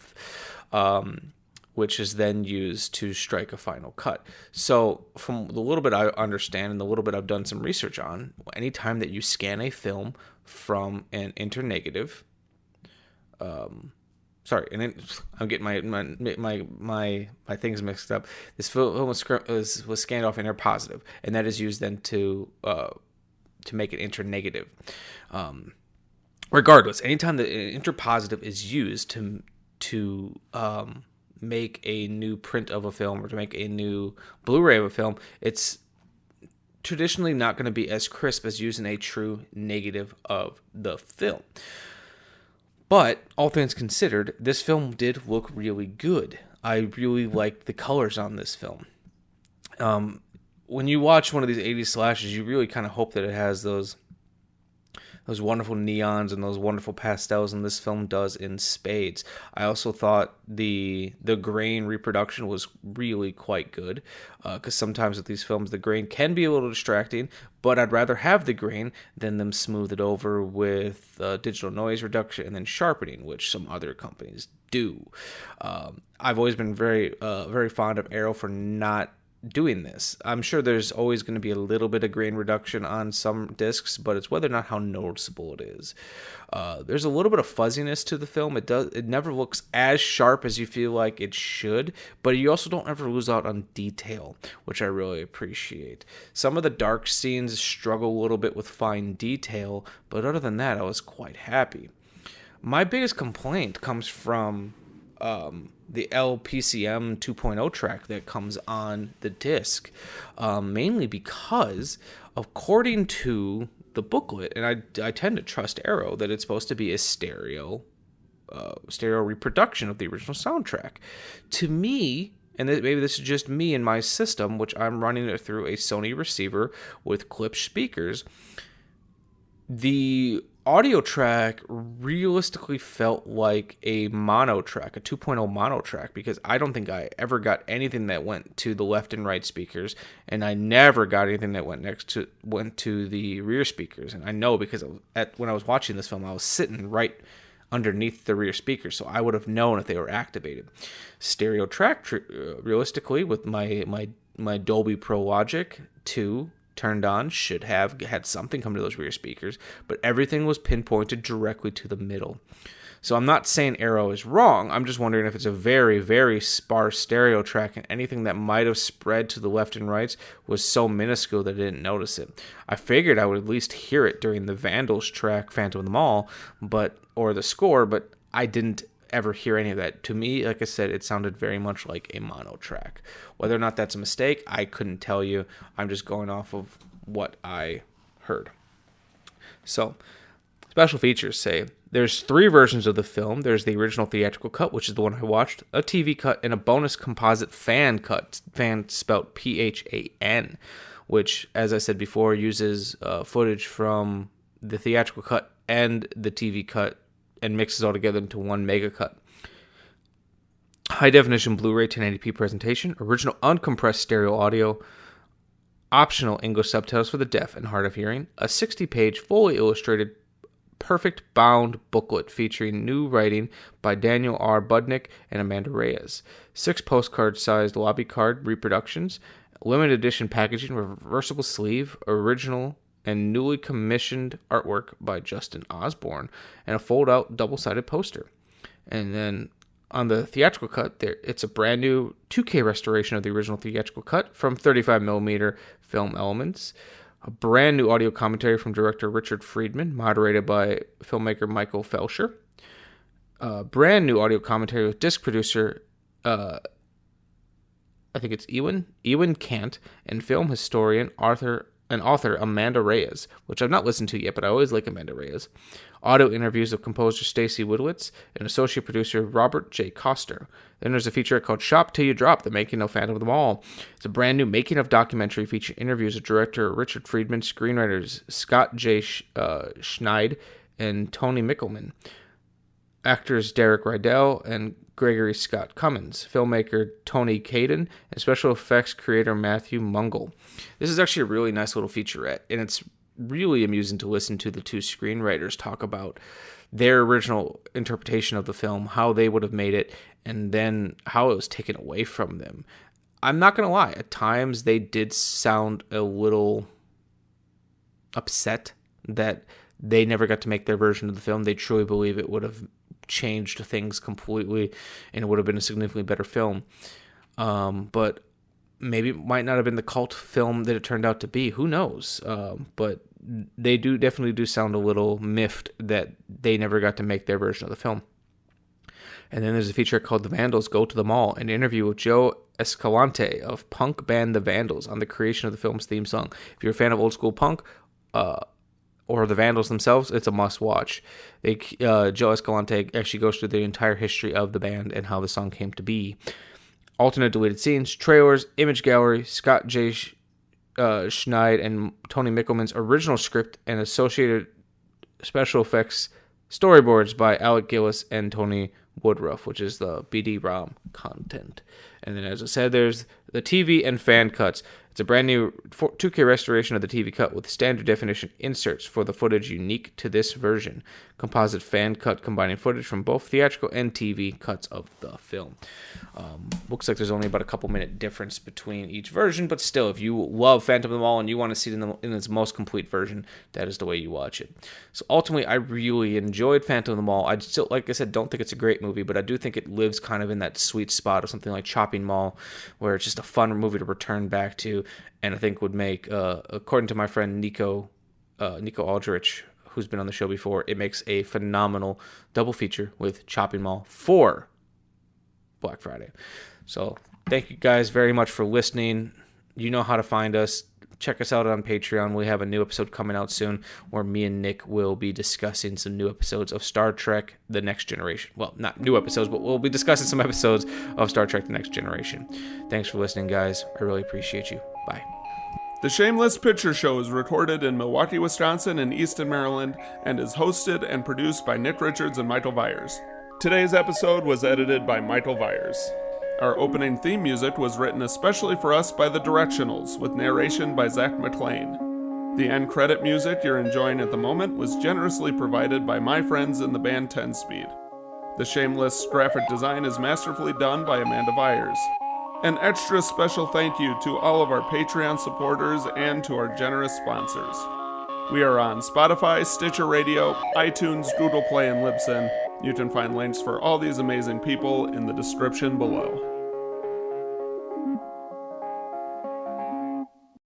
which is then used to strike a final cut. So from the little bit I understand and the little bit I've done some research on, anytime that you scan a film from an internegative, I'm getting my things mixed up. This film was scanned off interpositive, and that is used then to make it internegative. Regardless, anytime the interpositive is used to make a new print of a film or to make a new Blu-ray of a film, it's traditionally not going to be as crisp as using a true negative of the film. But, all things considered, this film did look really good. I really liked the colors on this film. When you watch one of these 80s slashes, you really kind of hope that it has those wonderful neons and those wonderful pastels, and this film does in spades. I also thought the grain reproduction was really quite good, because sometimes with these films the grain can be a little distracting, but I'd rather have the grain than them smooth it over with digital noise reduction and then sharpening, which some other companies do. I've always been very fond of Arrow for not doing this. I'm sure there's always going to be a little bit of grain reduction on some discs, but it's whether or not how noticeable it is. There's a little bit of fuzziness to the film. It never looks as sharp as you feel like it should, but you also don't ever lose out on detail, which I really appreciate. Some of the dark scenes struggle a little bit with fine detail, but other than that, I was quite happy. My biggest complaint comes from the LPCM 2.0 track that comes on the disc, mainly because, according to the booklet, and I tend to trust Arrow, that it's supposed to be a stereo reproduction of the original soundtrack. To me, and maybe this is just me and my system, which I'm running it through a Sony receiver with Klipsch speakers, the audio track realistically felt like a mono track, a 2.0 mono track, because I don't think I ever got anything that went to the left and right speakers, and I never got anything that went to the rear speakers. And I know because when I was watching this film, I was sitting right underneath the rear speakers, so I would have known if they were activated. Stereo track, realistically, with my Dolby Pro Logic 2 turned on, should have had something come to those rear speakers, but everything was pinpointed directly to the middle. So I'm not saying Arrow is wrong, I'm just wondering if it's a very, very sparse stereo track, and anything that might have spread to the left and rights was so minuscule that I didn't notice it. I figured I would at least hear it during the Vandals track, Phantom of the Mall, or the score, but I didn't ever hear any of that. To me, like I said, it sounded very much like a mono track. Whether or not that's a mistake, I couldn't tell you. I'm just going off of what I heard. So, special features say there's 3 versions of the film. There's the original theatrical cut, which is the one I watched, a TV cut, and a bonus composite fan cut, fan spelled PHAN, which, as I said before, uses footage from the theatrical cut and the TV cut and mixes all together into one mega cut. High definition Blu-ray 1080p presentation, original uncompressed stereo audio, optional English subtitles for the deaf and hard of hearing, a 60-page fully illustrated perfect bound booklet featuring new writing by Daniel R. Budnick and Amanda Reyes, 6 postcard-sized lobby card reproductions, limited edition packaging, reversible sleeve, original and newly commissioned artwork by Justin Osborne, and a fold-out double-sided poster. And then on the theatrical cut, it's a brand new 2K restoration of the original theatrical cut from 35mm film elements, a brand new audio commentary from director Richard Friedman, moderated by filmmaker Michael Felsher, a brand new audio commentary with disc producer, I think it's Ewan Kant, and film historian author Amanda Reyes, which I've not listened to yet, but I always like Amanda Reyes. Audio interviews of composer Stacy Woodwitz and associate producer Robert J. Coster. Then there's a feature called Shop Till You Drop, The Making of Phantom of the Mall. It's a brand new making of documentary featuring interviews with director Richard Friedman, screenwriters Scott J. Schneid and Tony Mickelman, actors Derek Rydell and Gregory Scott Cummins, filmmaker Tony Caden, and special effects creator Matthew Mungle. This is actually a really nice little featurette, and it's really amusing to listen to the 2 screenwriters talk about their original interpretation of the film, how they would have made it, and then how it was taken away from them. I'm not going to lie, at times they did sound a little upset that they never got to make their version of the film. They truly believe it would have changed things completely and it would have been a significantly better film. But maybe it might not have been the cult film that it turned out to be. Who knows? But they definitely do sound a little miffed that they never got to make their version of the film. And then there's a feature called The Vandals Go to the Mall, an interview with Joe Escalante of punk band The Vandals on the creation of the film's theme song. If you're a fan of old school punk, or the Vandals themselves, it's a must-watch. Joe Escalante actually goes through the entire history of the band and how the song came to be. Alternate deleted scenes, trailers, image gallery, Scott J. Schneid and Tony Mickelman's original script, and associated special effects storyboards by Alec Gillis and Tony Woodruff, which is the BD-ROM content. And then, as I said, there's the TV and fan cuts. It's a brand new 2K restoration of the TV cut with standard definition inserts for the footage unique to this version. Composite fan cut combining footage from both theatrical and TV cuts of the film. Looks like there's only about a couple minute difference between each version, but still, if you love Phantom of the Mall and you want to see it in its most complete version, that is the way you watch it. So ultimately, I really enjoyed Phantom of the Mall. I still, like I said, don't think it's a great movie, but I do think it lives kind of in that sweet spot of something like Chopping Mall, where it's just a fun movie to return back to, and I think would make, according to my friend Nico Aldrich, who's been on the show before, it makes a phenomenal double feature with Chopping Mall for Black Friday. So thank you guys very much for listening. You know how to find us. Check us out on Patreon. We have a new episode coming out soon where me and Nick will be discussing some new episodes of Star Trek The Next Generation. Well, not new episodes, but we'll be discussing some episodes of Star Trek The Next Generation. Thanks for listening, guys. I really appreciate you. Bye. The Shameless Picture Show is recorded in Milwaukee, Wisconsin and Easton, Maryland, and is hosted and produced by Nick Richards and Michael Viers. Today's episode was edited by Michael Viers. Our opening theme music was written especially for us by The Directionals, with narration by Zach McLean. The end credit music you're enjoying at the moment was generously provided by my friends in the band 10 Speed. The Shameless graphic design is masterfully done by Amanda Viers. An extra special thank you to all of our Patreon supporters and to our generous sponsors. We are on Spotify, Stitcher Radio, iTunes, Google Play, and Libsyn. You can find links for all these amazing people in the description below.